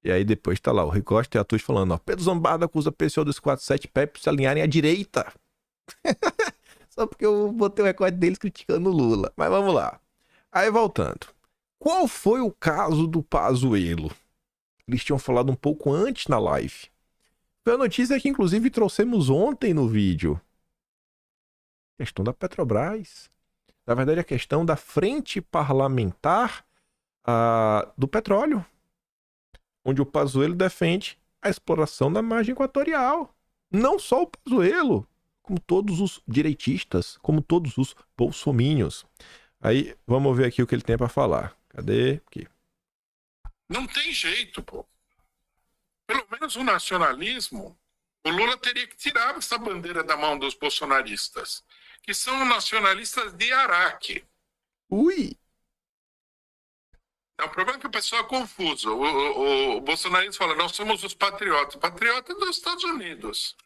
E aí depois tá lá, o Ricosta e a Tush falando, ó, Pedro Zambada acusa PCO 247 Pepe se alinharem à direita. Só porque eu botei o recorde deles criticando o Lula. Mas vamos lá. Aí voltando. Qual foi o caso do Pazuello? Eles tinham falado um pouco antes na live. Foi a notícia que inclusive trouxemos ontem no vídeo. A questão da Petrobras. Na verdade, a questão da frente parlamentar do petróleo. Onde o Pazuello defende a exploração da margem equatorial. Não só o Pazuello, como todos os direitistas, como todos os bolsominions. Aí, vamos ver aqui o que ele tem pra falar. Cadê? Aqui. Não tem jeito, pô. Pelo menos o nacionalismo, o Lula teria que tirar essa bandeira da mão dos bolsonaristas, que são nacionalistas de Araque. Ui! O problema é que o pessoal é confuso. O bolsonarista fala, nós somos os patriotas. Patriotas dos Estados Unidos.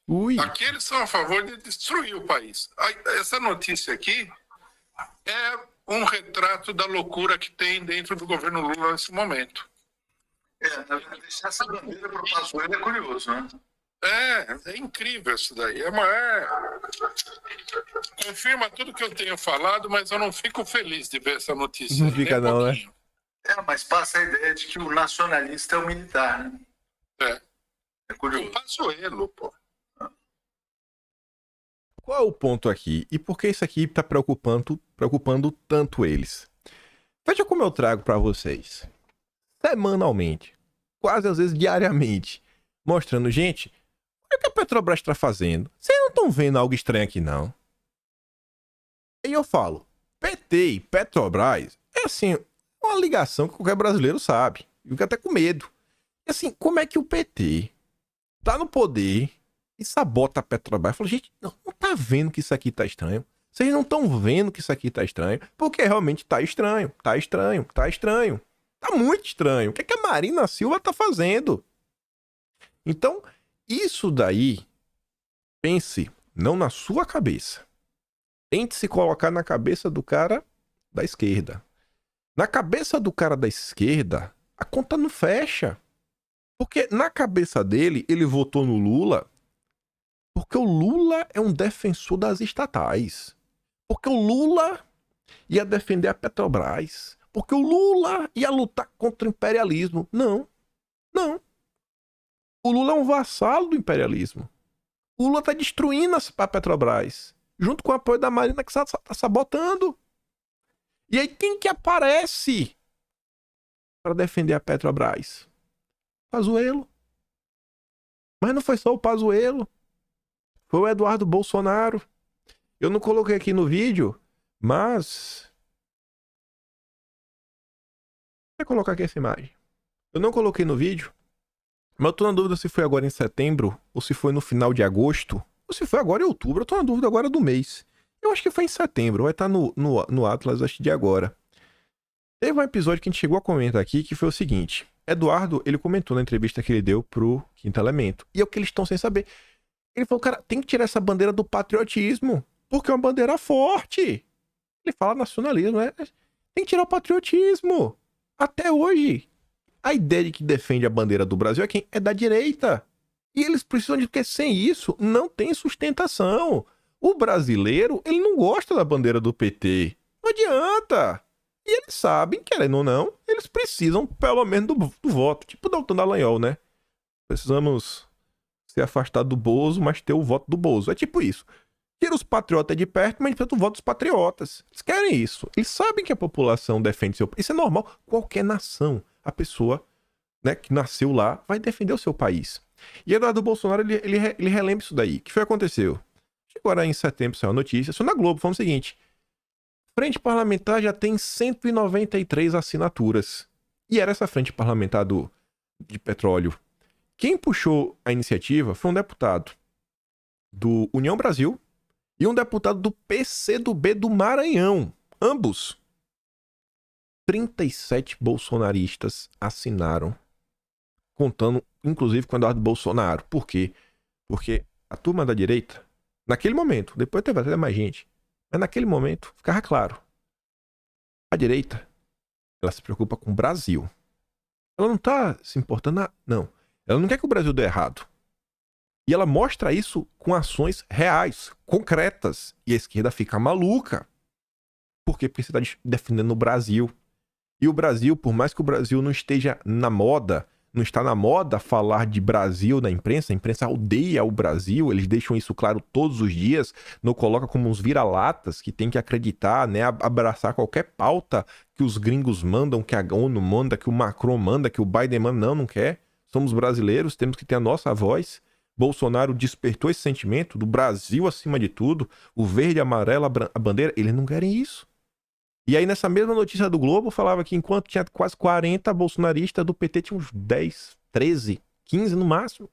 Ui! Aqui eles são a favor de destruir o país. Essa notícia aqui é um retrato da loucura que tem dentro do governo Lula nesse momento. Deixar essa bandeira para o Pazuello é curioso, né? É incrível isso daí. Confirma tudo que eu tenho falado, mas eu não fico feliz de ver essa notícia. Não fica nem um não, né? pouquinho. Mas passa a ideia de que o nacionalista é o militar, né? É O curioso. Pazuello, pô. Qual é o ponto aqui? E por que isso aqui está preocupando tanto eles? Veja como eu trago para vocês, semanalmente, quase às vezes diariamente, mostrando, gente, olha o que a Petrobras está fazendo. Vocês não estão vendo algo estranho aqui, não? E eu falo, PT e Petrobras é assim, uma ligação que qualquer brasileiro sabe. E fica até com medo. E assim, como é que o PT tá no poder e sabota a Petrobras? Eu falo, gente, não tá vendo que isso aqui tá estranho? Vocês não estão vendo que isso aqui tá estranho? Porque realmente tá estranho, tá estranho, tá estranho. Tá muito estranho. O que é que a Marina Silva tá fazendo? Então, isso daí, pense não na sua cabeça. Tente se colocar na cabeça do cara da esquerda. Na cabeça do cara da esquerda, a conta não fecha. Porque na cabeça dele, ele votou no Lula porque o Lula é um defensor das estatais. Porque o Lula ia defender a Petrobras. Porque o Lula ia lutar contra o imperialismo. Não. Não. O Lula é um vassalo do imperialismo. O Lula tá destruindo a Petrobras. Junto com o apoio da Marina que tá sabotando. E aí quem que aparece para defender a Petrobras? Pazuello. Mas não foi só o Pazuello. Foi o Eduardo Bolsonaro. Eu não coloquei aqui no vídeo, mas... Vou colocar aqui essa imagem. Eu não coloquei no vídeo, mas eu tô na dúvida se foi agora em setembro, ou se foi no final de agosto, ou se foi agora em outubro. Eu tô na dúvida agora do mês. Eu acho que foi em setembro, vai estar no Atlas, acho, de agora. Teve um episódio que a gente chegou a comentar aqui, que foi o seguinte. Eduardo, ele comentou na entrevista que ele deu pro Quinto Elemento. E é o que eles estão sem saber. Ele falou, cara, tem que tirar essa bandeira do patriotismo, porque é uma bandeira forte. Ele fala nacionalismo, né? Tem que tirar o patriotismo. Até hoje, a ideia de que defende a bandeira do Brasil é quem? É da direita. E eles precisam de, porque sem isso não tem sustentação. O brasileiro, ele não gosta da bandeira do PT. Não adianta. E eles sabem, querendo ou não, eles precisam pelo menos do voto. Tipo o Deltan Dallagnol, né? Precisamos ser afastados do Bozo, mas ter o voto do Bozo. É tipo isso. Tira os patriotas de perto, mas precisa do voto dos patriotas. Eles querem isso. Eles sabem que a população defende seu país. Isso é normal. Qualquer nação, a pessoa, né, que nasceu lá vai defender o seu país. E Eduardo Bolsonaro, ele relembra isso daí. O que foi que aconteceu? Agora em setembro saiu a notícia. Só na Globo, falando o seguinte. Frente Parlamentar já tem 193 assinaturas. E era essa frente parlamentar de petróleo. Quem puxou a iniciativa foi um deputado do União Brasil e um deputado do PCdoB do Maranhão. Ambos. 37 bolsonaristas assinaram. Contando, inclusive, com o Eduardo Bolsonaro. Por quê? Porque a turma da direita, naquele momento, depois teve até mais gente, mas naquele momento, ficava claro. A direita, ela se preocupa com o Brasil. Ela não tá se importando, não. Ela não quer que o Brasil dê errado. E ela mostra isso com ações reais, concretas. E a esquerda fica maluca. Por quê? Porque você está defendendo o Brasil. E o Brasil, por mais que o Brasil não esteja na moda, não está na moda falar de Brasil na imprensa, a imprensa odeia o Brasil, eles deixam isso claro todos os dias, não coloca como uns vira-latas que tem que acreditar, né, abraçar qualquer pauta que os gringos mandam, que a ONU manda, que o Macron manda, que o Biden manda, não quer. Somos brasileiros, temos que ter a nossa voz. Bolsonaro despertou esse sentimento do Brasil acima de tudo, o verde, amarelo, a bandeira, eles não querem isso. E aí nessa mesma notícia do Globo falava que enquanto tinha quase 40 bolsonaristas, do PT tinha uns 10, 13, 15 no máximo.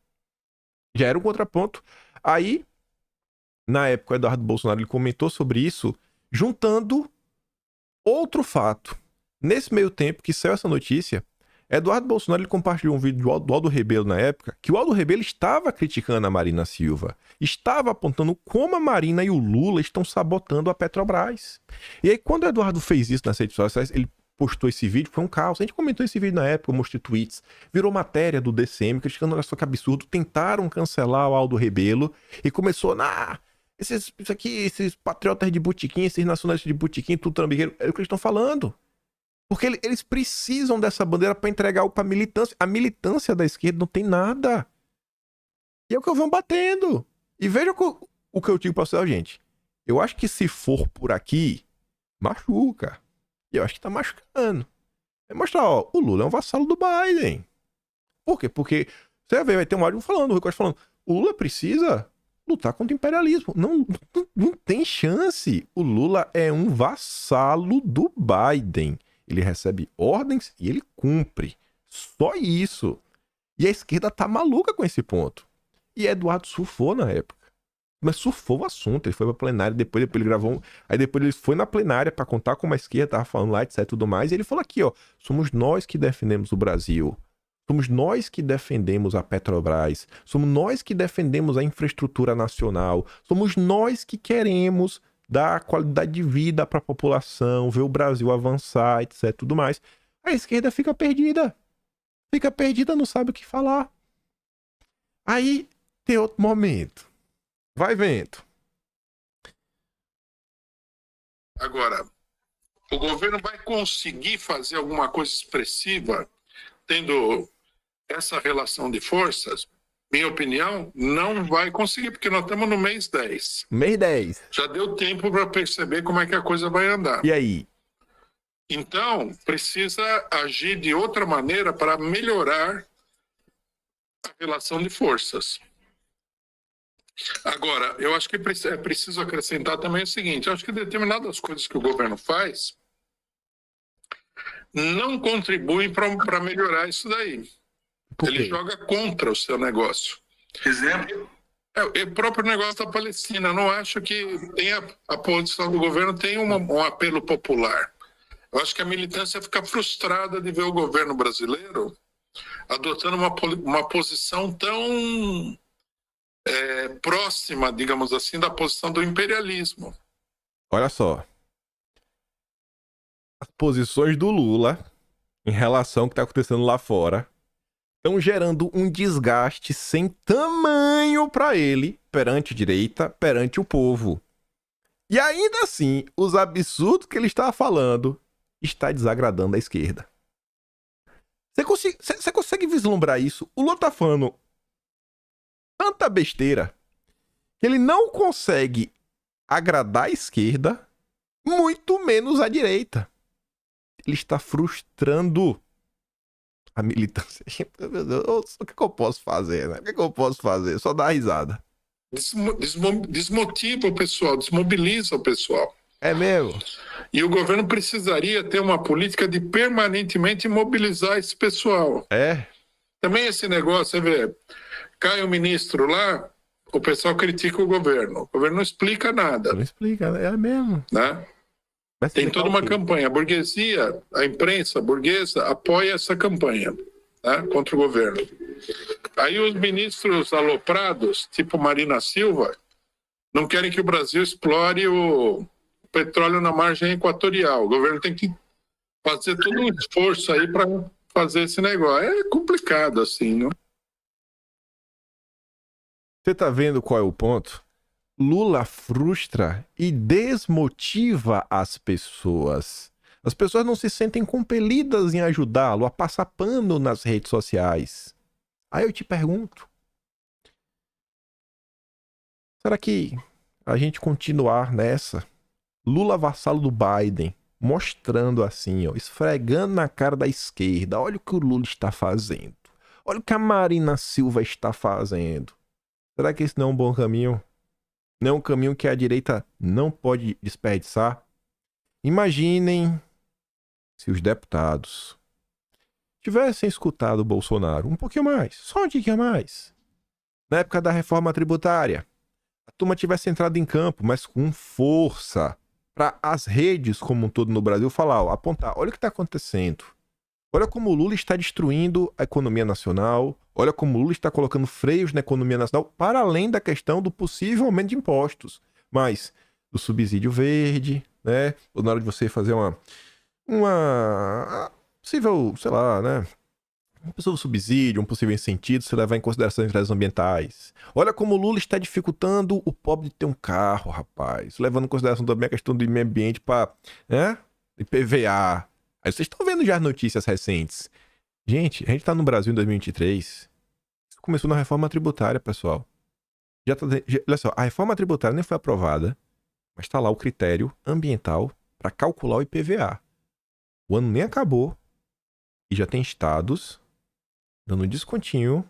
Já era um contraponto. Aí, na época, o Eduardo Bolsonaro ele comentou sobre isso, juntando outro fato. Nesse meio tempo que saiu essa notícia, Eduardo Bolsonaro ele compartilhou um vídeo do Aldo Rebelo na época, que o Aldo Rebelo estava criticando a Marina Silva, estava apontando como a Marina e o Lula estão sabotando a Petrobras. E aí quando o Eduardo fez isso nas redes sociais, ele postou esse vídeo, foi um caos. A gente comentou esse vídeo na época, eu mostrei tweets. Virou matéria do DCM, criticando, olha só que absurdo. Tentaram cancelar o Aldo Rebelo e começou, esses patriotas de botequim, esses nacionalistas de botequim, tudo trambiqueiro. É o que eles estão falando. Porque eles precisam dessa bandeira para entregar para a militância. A militância da esquerda não tem nada. E é o que eu vou batendo. E veja o que eu digo para vocês, gente. Eu acho que se for por aqui, machuca. E eu acho que tá machucando. É mostrar, ó, o Lula é um vassalo do Biden. Por quê? Porque você vai ver, vai ter um áudio falando, o Rui Costa falando, o Lula precisa lutar contra o imperialismo. Não tem chance. O Lula é um vassalo do Biden. Ele recebe ordens e ele cumpre. Só isso. E a esquerda tá maluca com esse ponto. E Eduardo surfou na época. Mas surfou o assunto. Ele foi pra plenária, depois ele gravou. Aí depois ele foi na plenária pra contar como a esquerda tava falando lá, etc e tudo mais. E ele falou aqui, ó. Somos nós que defendemos o Brasil. Somos nós que defendemos a Petrobras. Somos nós que defendemos a infraestrutura nacional. Somos nós que queremos dar qualidade de vida para a população, ver o Brasil avançar, etc, tudo mais. A esquerda fica perdida. Fica perdida, não sabe o que falar. Aí tem outro momento. Vai vento. Agora, o governo vai conseguir fazer alguma coisa expressiva tendo essa relação de forças? Minha opinião, não vai conseguir, porque nós estamos no mês 10. Mês 10. Já deu tempo para perceber como é que a coisa vai andar. E aí? Então, precisa agir de outra maneira para melhorar a relação de forças. Agora, eu acho que é preciso acrescentar também o seguinte, eu acho que determinadas coisas que o governo faz não contribuem para melhorar isso daí. Ele joga contra o seu negócio. Exemplo? O próprio negócio da Palestina. Eu não acho que a posição do governo tem um apelo popular. Eu acho que a militância fica frustrada de ver o governo brasileiro adotando uma posição tão próxima, digamos assim, da posição do imperialismo. Olha só. As posições do Lula em relação ao que está acontecendo lá fora estão gerando um desgaste sem tamanho para ele perante a direita, perante o povo. E ainda assim, os absurdos que ele está falando está desagradando a esquerda. Você consegue vislumbrar isso? O Lula tá falando tanta besteira que ele não consegue agradar a esquerda, muito menos a direita. Ele está frustrando a militância. Meu Deus, o que eu posso fazer, né? O que eu posso fazer? Só dar risada. Desmotiva o pessoal, desmobiliza o pessoal. É mesmo? E o governo precisaria ter uma política de permanentemente mobilizar esse pessoal. É? Também esse negócio, você vê, cai o ministro lá, o pessoal critica o governo não explica nada. Não explica, é mesmo. Né? Tem toda uma campanha. A burguesia, a imprensa burguesa apoia essa campanha, né, contra o governo. Aí os ministros aloprados, tipo Marina Silva, não querem que o Brasil explore o petróleo na margem equatorial. O governo tem que fazer todo um esforço aí para fazer esse negócio. É complicado assim, não? Você tá vendo qual é o ponto? Lula frustra e desmotiva as pessoas. As pessoas não se sentem compelidas em ajudá-lo a passar pano nas redes sociais. Aí eu te pergunto, será que a gente continuar nessa? Lula vassalo do Biden, mostrando assim, ó, esfregando na cara da esquerda, olha o que o Lula está fazendo. Olha o que a Marina Silva está fazendo. Será que esse não é um bom caminho? Não é um caminho que a direita não pode desperdiçar? Imaginem se os deputados tivessem escutado o Bolsonaro um pouquinho mais, só um tiquinho mais. Na época da reforma tributária, a turma tivesse entrado em campo, mas com força, para as redes como um todo no Brasil falar, ó, apontar, olha o que está acontecendo. Olha como o Lula está destruindo a economia nacional. Olha como o Lula está colocando freios na economia nacional, para além da questão do possível aumento de impostos. Mas do subsídio verde, né? Ou na hora de você fazer uma possível, sei lá, né? Um possível subsídio, um possível incentivo se levar em consideração as interesses ambientais. Olha como o Lula está dificultando o pobre de ter um carro, rapaz. Levando em consideração também a questão do meio ambiente para, né? IPVA. Aí vocês estão vendo já as notícias recentes. Gente, a gente tá no Brasil em 2023. Isso começou na reforma tributária, pessoal. Olha só, a reforma tributária nem foi aprovada, mas tá lá o critério ambiental para calcular o IPVA. O ano nem acabou e já tem estados dando descontinho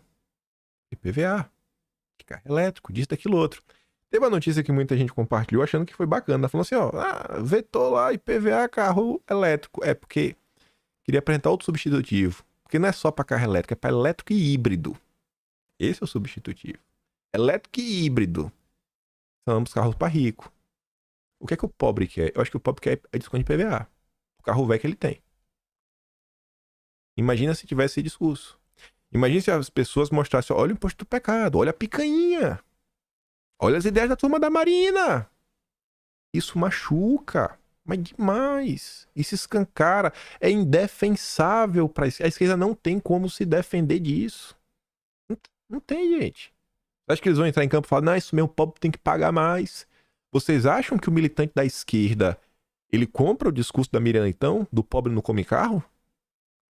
IPVA, de carro elétrico, disso, daquilo outro. Teve uma notícia que muita gente compartilhou achando que foi bacana. Falando assim, ó, vetou lá IPVA carro elétrico. É porque queria apresentar outro substitutivo. Porque não é só para carro elétrico, é para elétrico e híbrido. Esse é o substitutivo. Elétrico e híbrido. São ambos carros para rico. O que é que o pobre quer? Eu acho que o pobre quer é desconto de IPVA. O carro velho que ele tem. Imagina se tivesse esse discurso. Imagina se as pessoas mostrassem, olha o imposto do pecado, olha a picanha. Olha as ideias da turma da Marina. Isso machuca. Mas demais. Isso escancara. É indefensável para a esquerda. A esquerda não tem como se defender disso. Não tem, gente. Acho que eles vão entrar em campo e falar, não, isso mesmo, o pobre tem que pagar mais. Vocês acham que o militante da esquerda, ele compra o discurso da Miriam Leitão, do pobre não come carro?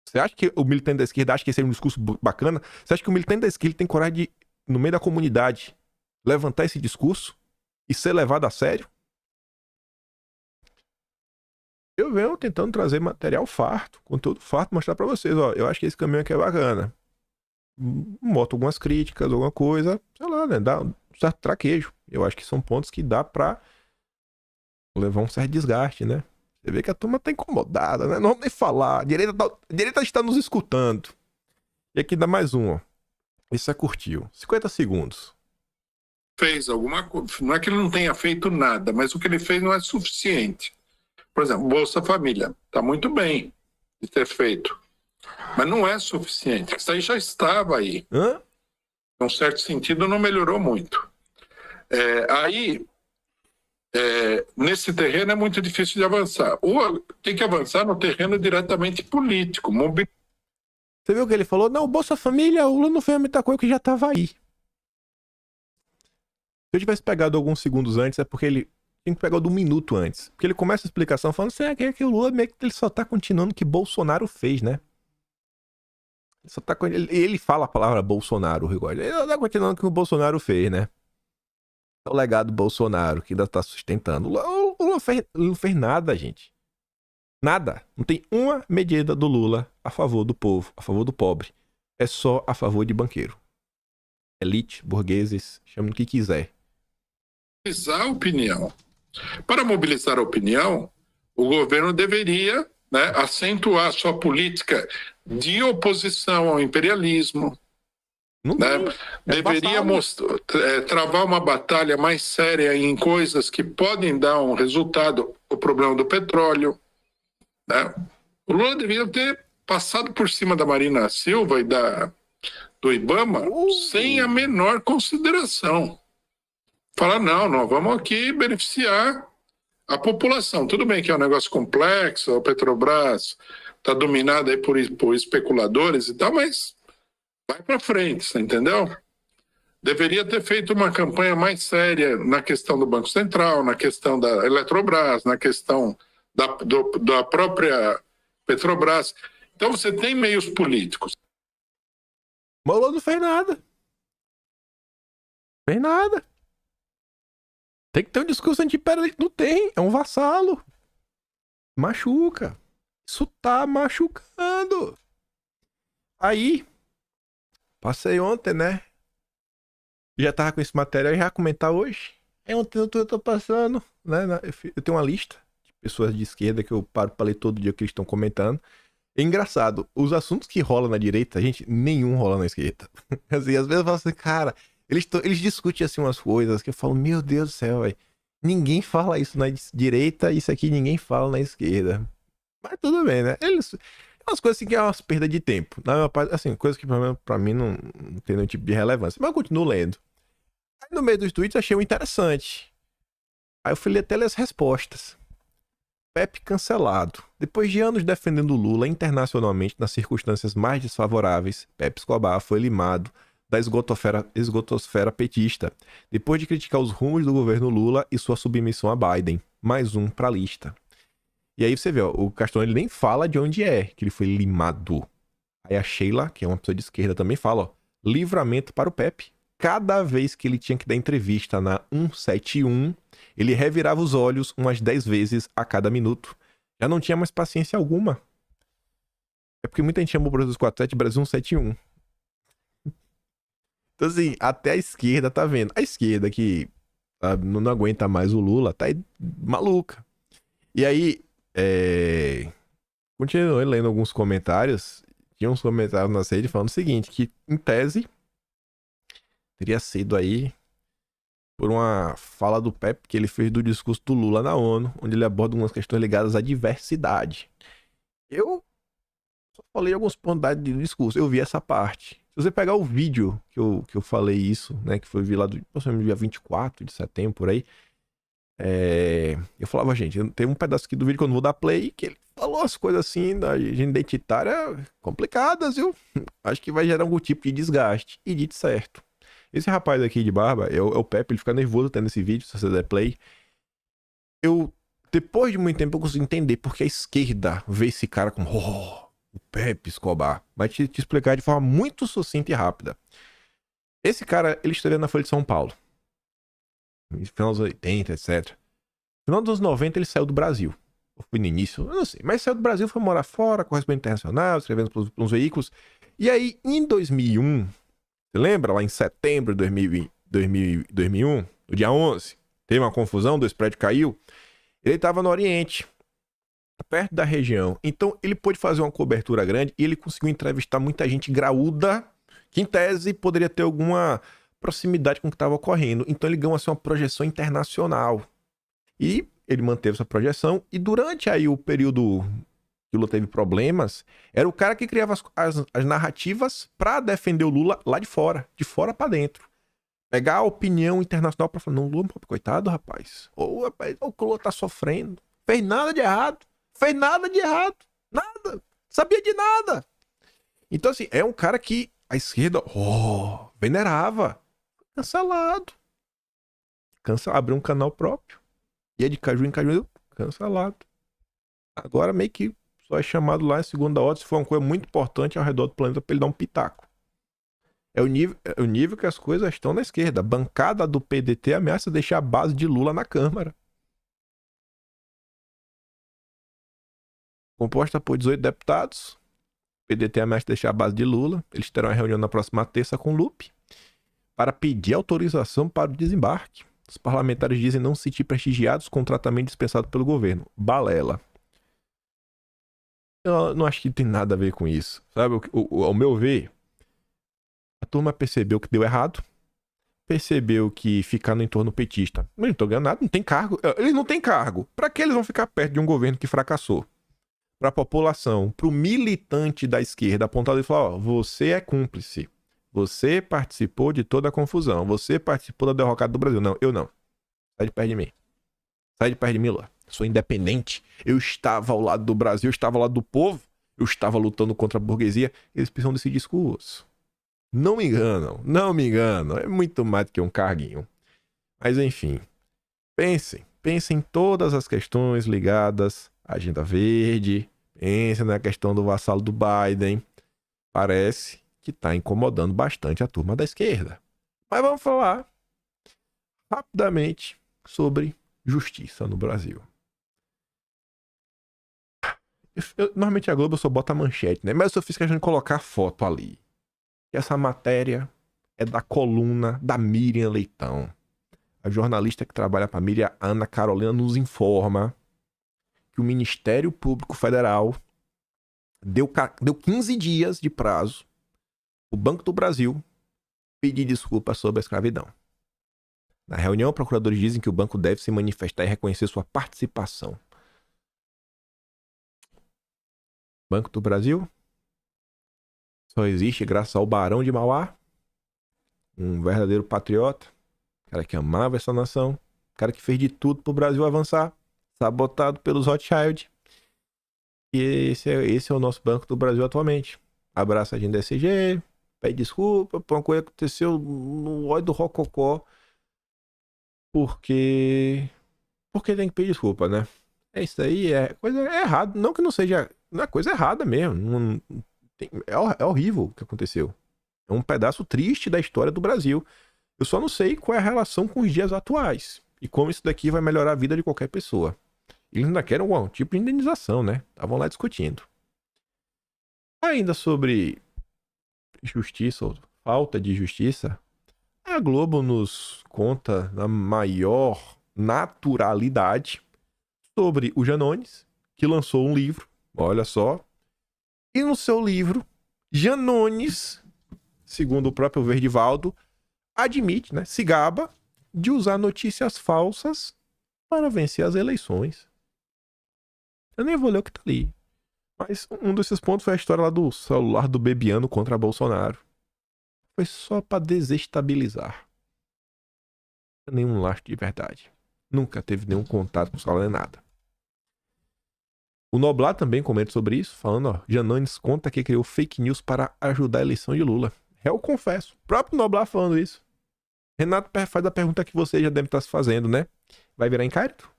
Você acha que o militante da esquerda acha que esse é um discurso bacana? Você acha que o militante da esquerda tem coragem de, no meio da comunidade, levantar esse discurso e ser levado a sério? Eu venho tentando trazer material farto, conteúdo farto, mostrar pra vocês, ó, eu acho que esse caminho aqui é bacana. Boto algumas críticas, alguma coisa, sei lá, né, dá um certo traquejo. Eu acho que são pontos que dá pra levar um certo desgaste, né? Você vê que a turma tá incomodada, né? Não vamos nem falar. A direita está nos escutando. E aqui dá mais um, ó. Isso é curtiu. 50 segundos. Fez alguma coisa. Não é que ele não tenha feito nada, mas o que ele fez não é suficiente. Por exemplo, Bolsa Família. Está muito bem de ter feito. Mas não é suficiente. Isso aí já estava aí. Hã? Em um certo sentido, não melhorou muito. Nesse terreno é muito difícil de avançar. Ou tem que avançar no terreno diretamente político. Você viu o que ele falou? Não, Bolsa Família, o Lula não fez muita coisa que já tava aí. Se eu tivesse pegado alguns segundos antes, é porque ele tem que pegar do minuto antes. Porque ele começa a explicação falando assim, que o Lula meio que ele só tá continuando o que Bolsonaro fez, né? Ele fala a palavra Bolsonaro, o Rigório. Ele tá continuando o que o Bolsonaro fez, né? O legado do Bolsonaro, que ainda tá sustentando. O Lula não fez nada, gente. Nada. Não tem uma medida do Lula a favor do povo, a favor do pobre. É só a favor de banqueiro. Elite, burgueses, chame do que quiser. Mobilizar a opinião. Para mobilizar a opinião, o governo deveria, né, acentuar sua política de oposição ao imperialismo. Não Né? tem. Deveria travar uma batalha mais séria em coisas que podem dar um resultado, o problema do petróleo. Né? O Lula deveria ter passado por cima da Marina Silva e do Ibama sem a menor consideração. Falar, não, nós vamos aqui beneficiar a população. Tudo bem que é um negócio complexo, a Petrobras está dominada aí por especuladores e tal, mas vai para frente, você entendeu? Deveria ter feito uma campanha mais séria na questão do Banco Central, na questão da Eletrobras, na questão da própria Petrobras. Então você tem meios políticos. Mas o Lula não fez nada. Fez nada. Tem que ter um discurso anti-imperialista. Não tem. É um vassalo. Machuca. Isso tá machucando. Aí, passei ontem, né? Já tava com esse material e já ia comentar hoje. Aí ontem eu tô passando, né? Eu tenho uma lista de pessoas de esquerda que eu paro pra ler todo dia o que eles estão comentando. É engraçado, os assuntos que rolam na direita, gente, nenhum rola na esquerda. Assim, às vezes eu falo assim, cara, eles discutem assim umas coisas que eu falo, meu Deus do céu, velho. Ninguém fala isso na direita, isso aqui ninguém fala na esquerda. Mas tudo bem, né? Umas coisas assim que é umas perda de tempo. Assim, coisas que pra mim não tem nenhum tipo de relevância. Mas eu continuo lendo. Aí no meio dos tweets achei um interessante. Aí eu fui até ler as respostas. Pepe cancelado. Depois de anos defendendo Lula internacionalmente nas circunstâncias mais desfavoráveis, Pepe Escobar foi limado da esgotosfera petista, depois de criticar os rumos do governo Lula e sua submissão a Biden. Mais um pra lista. E aí você vê, ó, o Castor ele nem fala de onde é que ele foi limado. Aí a Sheila, que é uma pessoa de esquerda, também fala, ó, livramento para o Pepe. Cada vez que ele tinha que dar entrevista na 171, ele revirava os olhos umas 10 vezes a cada minuto. Já não tinha mais paciência alguma. É porque muita gente chamou o Brasil 247 Brasil 171. Então assim, até a esquerda tá vendo. A esquerda que não aguenta mais o Lula, tá aí maluca. E aí, continuei lendo alguns comentários. Tinha uns comentários na rede falando o seguinte, que em tese teria sido aí por uma fala do Pepe que ele fez do discurso do Lula na ONU, onde ele aborda algumas questões ligadas à diversidade. Eu só falei alguns pontos do discurso, eu vi essa parte. Se você pegar o vídeo que eu falei isso, né, que foi vi lá do dia 24 de setembro, por aí, eu falava, gente, tem um pedaço aqui do vídeo que eu não vou dar play, que ele falou as coisas assim da agenda identitária complicadas, viu? Acho que vai gerar algum tipo de desgaste. E dito certo. Esse rapaz aqui de barba, é o Pepe, ele fica nervoso tendo esse vídeo, se você der play. Depois de muito tempo, eu consigo entender porque a esquerda vê esse cara como, o Pepe Escobar. Vai te explicar de forma muito sucinta e rápida. Esse cara, ele estreou na Folha de São Paulo. No final dos 80, etc. No final dos 90, ele saiu do Brasil. Ou foi no início, eu não sei. Mas saiu do Brasil, foi morar fora, correspondente internacional, escrevendo para uns veículos. E aí, em 2001, você lembra? Lá em setembro de 2001, no dia 11, teve uma confusão, 2 prédios caiu. Ele estava no Oriente, perto da região. Então, ele pôde fazer uma cobertura grande e ele conseguiu entrevistar muita gente graúda, que em tese poderia ter alguma proximidade com o que estava ocorrendo. Então, ele ganhou assim, uma projeção internacional. E ele manteve essa projeção. E durante aí o período que o Lula teve problemas, era o cara que criava as narrativas para defender o Lula lá de fora para dentro. Pegar a opinião internacional para falar, não, Lula, coitado, rapaz. O Lula tá sofrendo. Fez nada de errado. Nada. Sabia de nada. Então, assim, é um cara que a esquerda, venerava. Cancelado. Abriu um canal próprio. E é de caju em caju, cancelado. Agora meio que só é chamado lá em segunda ordem se for uma coisa muito importante ao redor do planeta pra ele dar um pitaco. É o nível que as coisas estão na esquerda. A bancada do PDT ameaça deixar a base de Lula na Câmara. Composta por 18 deputados. O PDT ameaça deixar a base de Lula. Eles terão uma reunião na próxima terça com o Lupe para pedir autorização para o desembarque. Os parlamentares dizem não se sentir prestigiados com o tratamento dispensado pelo governo. Balela. Eu não acho que tem nada a ver com isso. Sabe, ao meu ver, a turma percebeu que deu errado. Percebeu que ficar no entorno petista, eles não estão ganhando nada, não tem cargo. Eles não têm cargo. Para que eles vão ficar perto de um governo que fracassou? Para a população, para o militante da esquerda apontado e falar, você é cúmplice. Você participou de toda a confusão. Você participou da derrocada do Brasil. Não, eu não. Sai de perto de mim. Sai de perto de mim, Lula. Sou independente. Eu estava ao lado do Brasil, eu estava ao lado do povo. Eu estava lutando contra a burguesia. Eles precisam desse discurso. Não me enganam. É muito mais do que um carguinho. Mas enfim. Pensem em todas as questões ligadas à Agenda Verde. Pensem na questão do vassalo do Biden. Parece que está incomodando bastante a turma da esquerda. Mas vamos falar rapidamente sobre justiça no Brasil. Normalmente a Globo só bota a manchete, né? Mas eu fiz questão de colocar foto ali. Essa matéria é da coluna da Miriam Leitão. A jornalista que trabalha para a Miriam, Ana Carolina, nos informa que o Ministério Público Federal deu 15 dias de prazo o Banco do Brasil pedir desculpas sobre a escravidão. Na reunião, procuradores dizem que o banco deve se manifestar e reconhecer sua participação. Banco do Brasil só existe graças ao Barão de Mauá, um verdadeiro patriota, cara que amava essa nação, cara que fez de tudo pro Brasil avançar. sabotado pelos Rothschild. E esse é o nosso Banco do Brasil atualmente. Abraça a gente da SG, pede desculpa por uma coisa que aconteceu no óleo do Rococó. Porque tem que pedir desculpa, né? Isso aí é coisa errada. Não que não seja. Não é coisa errada mesmo. É horrível o que aconteceu. É um pedaço triste da história do Brasil. Eu só não sei qual é a relação com os dias atuais. E como isso daqui vai melhorar a vida de qualquer pessoa. Eles ainda querem algum tipo de indenização, né? Estavam lá discutindo. Ainda sobre justiça ou falta de justiça, a Globo nos conta na maior naturalidade sobre o Janones, que lançou um livro, olha só. E no seu livro, Janones, segundo o próprio Verdivaldo, admite, né, se gaba de usar notícias falsas para vencer as eleições. Eu nem vou ler o que tá ali. Mas um desses pontos foi a história lá do celular do Bebiano contra Bolsonaro. Foi só para desestabilizar. Nenhum lastro de verdade. Nunca teve nenhum contato com o celular nem nada. O Noblar também comenta sobre isso, falando, ó, Janones conta que criou fake news para ajudar a eleição de Lula. Eu confesso. O próprio Noblar falando isso. Renato faz a pergunta que você já deve estar se fazendo, né? Vai virar inquérito?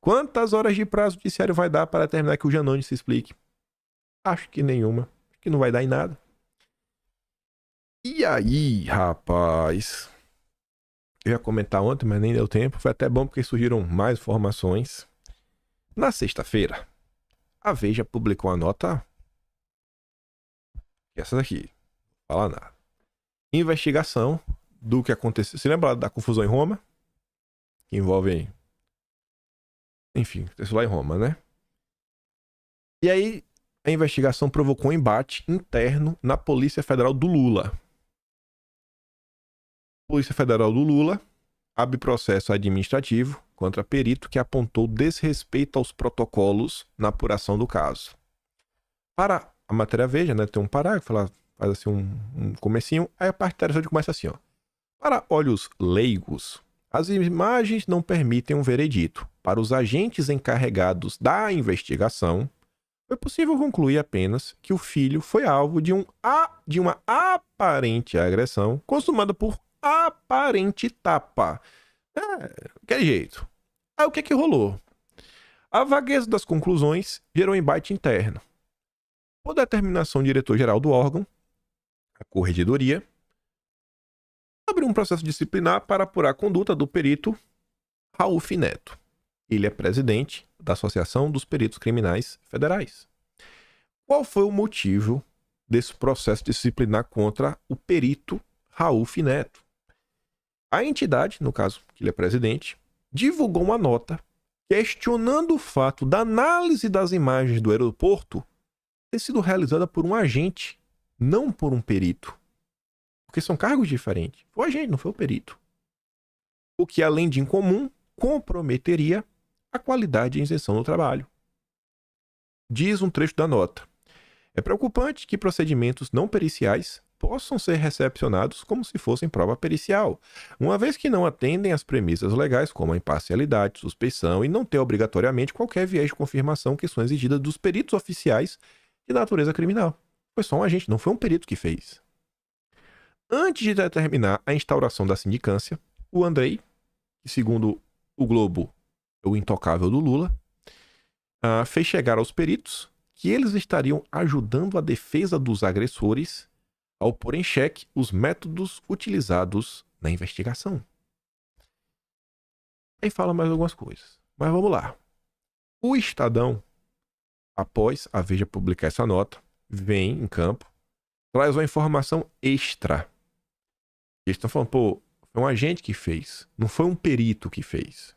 Quantas horas de prazo o judiciário vai dar para determinar que o Janones se explique? Acho que nenhuma. Acho que não vai dar em nada. E aí, rapaz? Eu ia comentar ontem, mas nem deu tempo. Foi até bom porque surgiram mais informações. Na sexta-feira, a Veja publicou a nota. Essa daqui. Não fala nada. Investigação do que aconteceu. Se lembra da confusão em Roma? Que envolve. Enfim, isso lá em Roma, né? E aí, a investigação provocou um embate interno na Polícia Federal do Lula. A Polícia Federal do Lula abre processo administrativo contra perito que apontou desrespeito aos protocolos na apuração do caso. Para a matéria Veja, né, tem um parágrafo, ela faz assim um comecinho, aí a parte interessante começa assim, ó. Para olhos leigos, as imagens não permitem um veredito. Para os agentes encarregados da investigação, foi possível concluir apenas que o filho foi alvo de uma aparente agressão consumada por aparente tapa. Aquele jeito. Aí o que rolou? A vagueza das conclusões gerou um embate interno. Por determinação do diretor-geral do órgão, a Corregedoria, abriu um processo disciplinar para apurar a conduta do perito Rauf Neto. Ele é presidente da Associação dos Peritos Criminais Federais. Qual foi o motivo desse processo disciplinar contra o perito Rauf Neto? A entidade, no caso que ele é presidente, divulgou uma nota questionando o fato da análise das imagens do aeroporto ter sido realizada por um agente, não por um perito. Porque são cargos diferentes. Foi o agente, não foi o perito. O que, além de incomum, comprometeria a qualidade e a isenção do trabalho. Diz um trecho da nota. É preocupante que procedimentos não periciais possam ser recepcionados como se fossem prova pericial, uma vez que não atendem às premissas legais como a imparcialidade, suspeição e não ter obrigatoriamente qualquer viés de confirmação que são exigidas dos peritos oficiais de natureza criminal. Foi só um agente, não foi um perito que fez. Antes de determinar a instauração da sindicância, o Andrei, que segundo o Globo é o intocável do Lula, fez chegar aos peritos que eles estariam ajudando a defesa dos agressores ao pôr em xeque os métodos utilizados na investigação. Aí fala mais algumas coisas, mas vamos lá. O Estadão, após a Veja publicar essa nota, vem em campo, traz uma informação extra. Eles estão falando, pô, foi um agente que fez, não foi um perito que fez.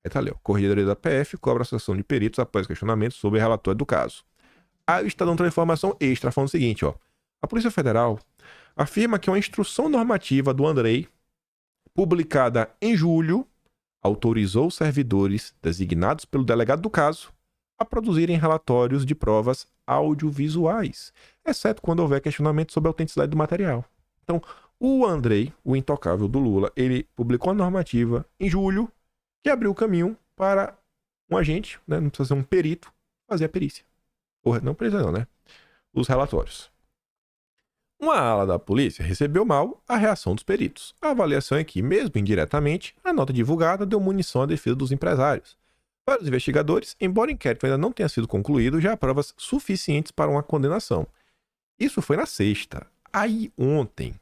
Aí tá ali, ó, Corregedoria da PF cobra a associação de peritos após questionamento sobre o relatório do caso. Aí o Estadão traz informação extra, falando o seguinte, ó. A Polícia Federal afirma que uma instrução normativa do Andrei, publicada em julho, autorizou os servidores designados pelo delegado do caso a produzirem relatórios de provas audiovisuais, exceto quando houver questionamento sobre a autenticidade do material. Então, o Andrei, o intocável do Lula, ele publicou a normativa em julho que abriu o caminho para um agente, né, não precisa ser um perito, fazer a perícia. Ou, não precisa não, né? Os relatórios. Uma ala da polícia recebeu mal a reação dos peritos. A avaliação é que, mesmo indiretamente, a nota divulgada deu munição à defesa dos empresários. Para os investigadores, embora o inquérito ainda não tenha sido concluído, já há provas suficientes para uma condenação. Isso foi na sexta. Aí, ontem,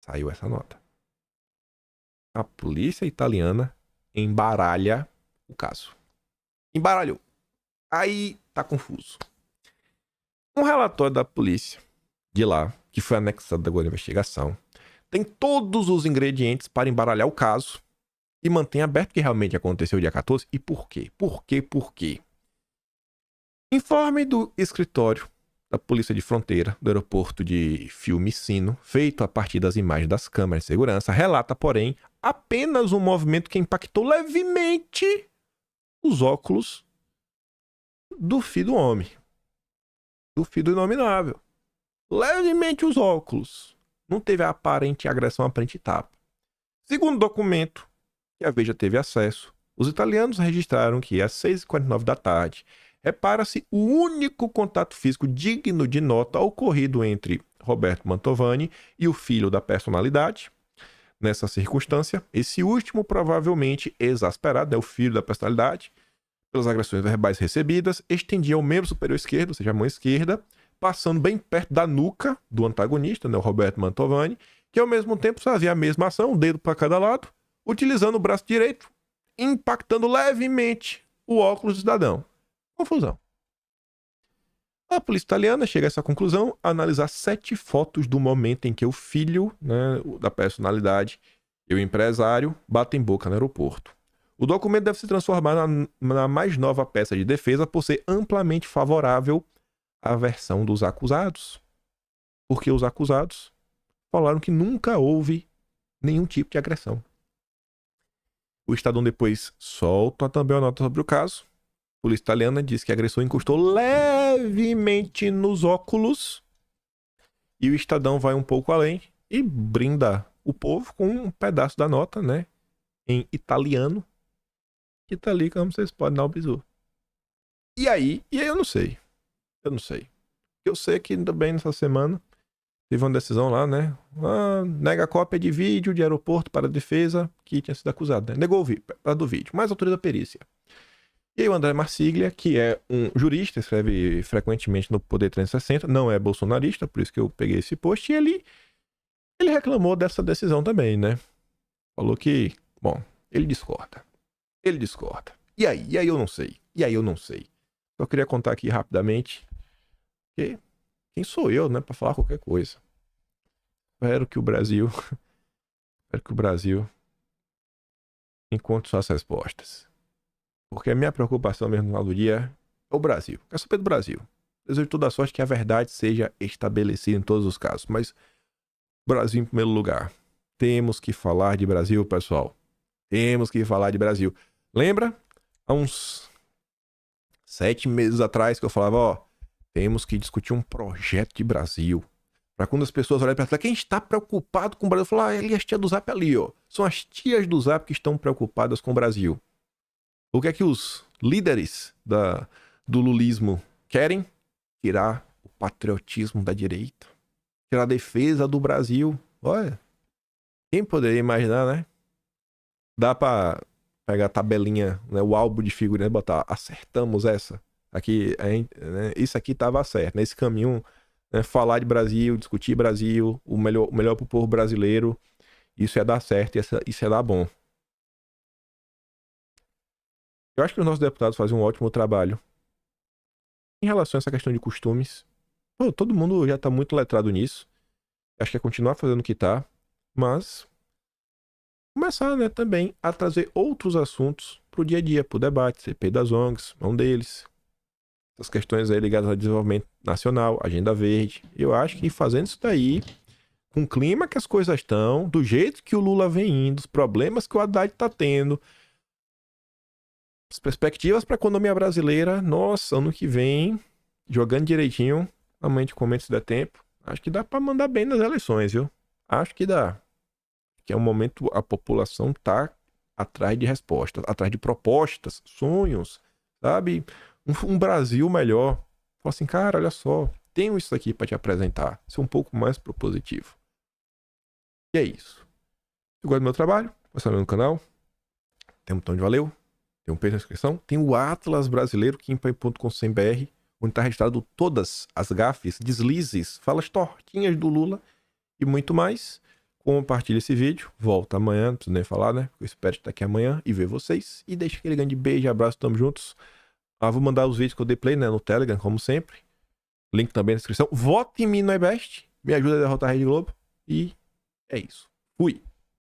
saiu essa nota. A polícia italiana embaralha o caso. Embaralhou. Aí tá confuso. Um relatório da polícia de lá, que foi anexado agora à investigação, tem todos os ingredientes para embaralhar o caso e mantém aberto o que realmente aconteceu dia 14 e por quê. Por quê? Informe do escritório da Polícia de Fronteira do aeroporto de Fiumicino, feito a partir das imagens das câmeras de segurança, relata, porém, apenas um movimento que impactou levemente os óculos do filho do homem. Do filho do inominável. Levemente os óculos. Não teve a aparente agressão, a aparente tapa. Segundo o documento que a Veja teve acesso, os italianos registraram que às 6h49 da tarde repara-se o único contato físico digno de nota ocorrido entre Roberto Mantovani e o filho da personalidade. Nessa circunstância, esse último provavelmente exasperado, o filho da personalidade, pelas agressões verbais recebidas, estendia o membro superior esquerdo, ou seja, a mão esquerda, passando bem perto da nuca do antagonista, o Roberto Mantovani, que ao mesmo tempo fazia a mesma ação, um dedo para cada lado, utilizando o braço direito, impactando levemente o óculos do cidadão. Confusão. A polícia italiana chega a essa conclusão a analisar 7 fotos do momento em que o filho, né, da personalidade e o empresário batem boca no aeroporto. O documento deve se transformar na mais nova peça de defesa por ser amplamente favorável à versão dos acusados. Porque os acusados falaram que nunca houve nenhum tipo de agressão. O Estadão depois solta também a nota sobre o caso. A polícia italiana diz que a agressão encostou levemente nos óculos. E o Estadão vai um pouco além e brinda o povo com um pedaço da nota, né, em italiano, que tá ali, como vocês podem dar o bizu. E aí eu não sei. Eu sei que também nessa semana teve uma decisão lá, né? Nega a cópia de vídeo de aeroporto para a defesa que tinha sido acusado, né? Negou o vídeo, do vídeo, mas autoriza a perícia. E aí o André Marsiglia, que é um jurista, escreve frequentemente no Poder 360, não é bolsonarista, por isso que eu peguei esse post, e ele reclamou dessa decisão também, né? Falou que, bom, ele discorda. E aí eu não sei. Só queria contar aqui rapidamente que quem sou eu, né, para falar qualquer coisa. Espero que o Brasil encontre suas respostas. Porque a minha preocupação mesmo no final do dia é o Brasil. Quero saber do Brasil. Desejo toda a sorte que a verdade seja estabelecida em todos os casos. Mas Brasil em primeiro lugar. Temos que falar de Brasil, pessoal. Lembra? Há uns 7 meses atrás que eu falava, temos que discutir um projeto de Brasil. Para quando as pessoas olharem para trás, quem está preocupado com o Brasil? Falar, ali as tias do Zap ali, São as tias do Zap que estão preocupadas com o Brasil. O que é que os líderes do lulismo querem? Tirar o patriotismo da direita. Tirar a defesa do Brasil. Olha, quem poderia imaginar, né? Dá para pegar a tabelinha, né, o álbum de figurinhas e botar, acertamos essa. Aqui, né, isso aqui estava certo. Nesse caminho, né, falar de Brasil, discutir Brasil, o melhor para o povo brasileiro, isso ia dar certo, isso ia dar bom. Eu acho que os nossos deputados fazem um ótimo trabalho em relação a essa questão de costumes. Todo mundo já está muito letrado nisso. Acho que é continuar fazendo o que está, mas começar, né, também a trazer outros assuntos para o dia a dia, para o debate. CPI das ONGs, um deles. Essas questões aí ligadas ao desenvolvimento nacional, agenda verde. Eu acho que fazendo isso daí, com o clima que as coisas estão, do jeito que o Lula vem indo, os problemas que o Haddad está tendo, as perspectivas para a economia brasileira, nossa, ano que vem, jogando direitinho, amanhã de comenta se der tempo, acho que dá para mandar bem nas eleições, viu? Acho que dá. Que é um momento a população tá atrás de respostas, atrás de propostas, sonhos, sabe? Um Brasil melhor. Fala assim, cara, olha só, tenho isso aqui para te apresentar. Ser um pouco mais propositivo. E é isso. Se gosta do meu trabalho, você no canal. Tem um botão de valeu. Tem um peixe na descrição. Tem o Atlas Brasileiro, kimpai.com.br, onde está registrado todas as gafes, deslizes, falas tortinhas do Lula e muito mais. Compartilha esse vídeo. Volta amanhã, não preciso nem falar, né? Eu espero estar aqui amanhã e ver vocês. E deixa aquele grande beijo, abraço, tamo juntos. Vou mandar os vídeos que eu dei play, né? No Telegram, como sempre. Link também na descrição. Vote em mim no iBest. Me ajuda a derrotar a Rede Globo. E é isso. Fui.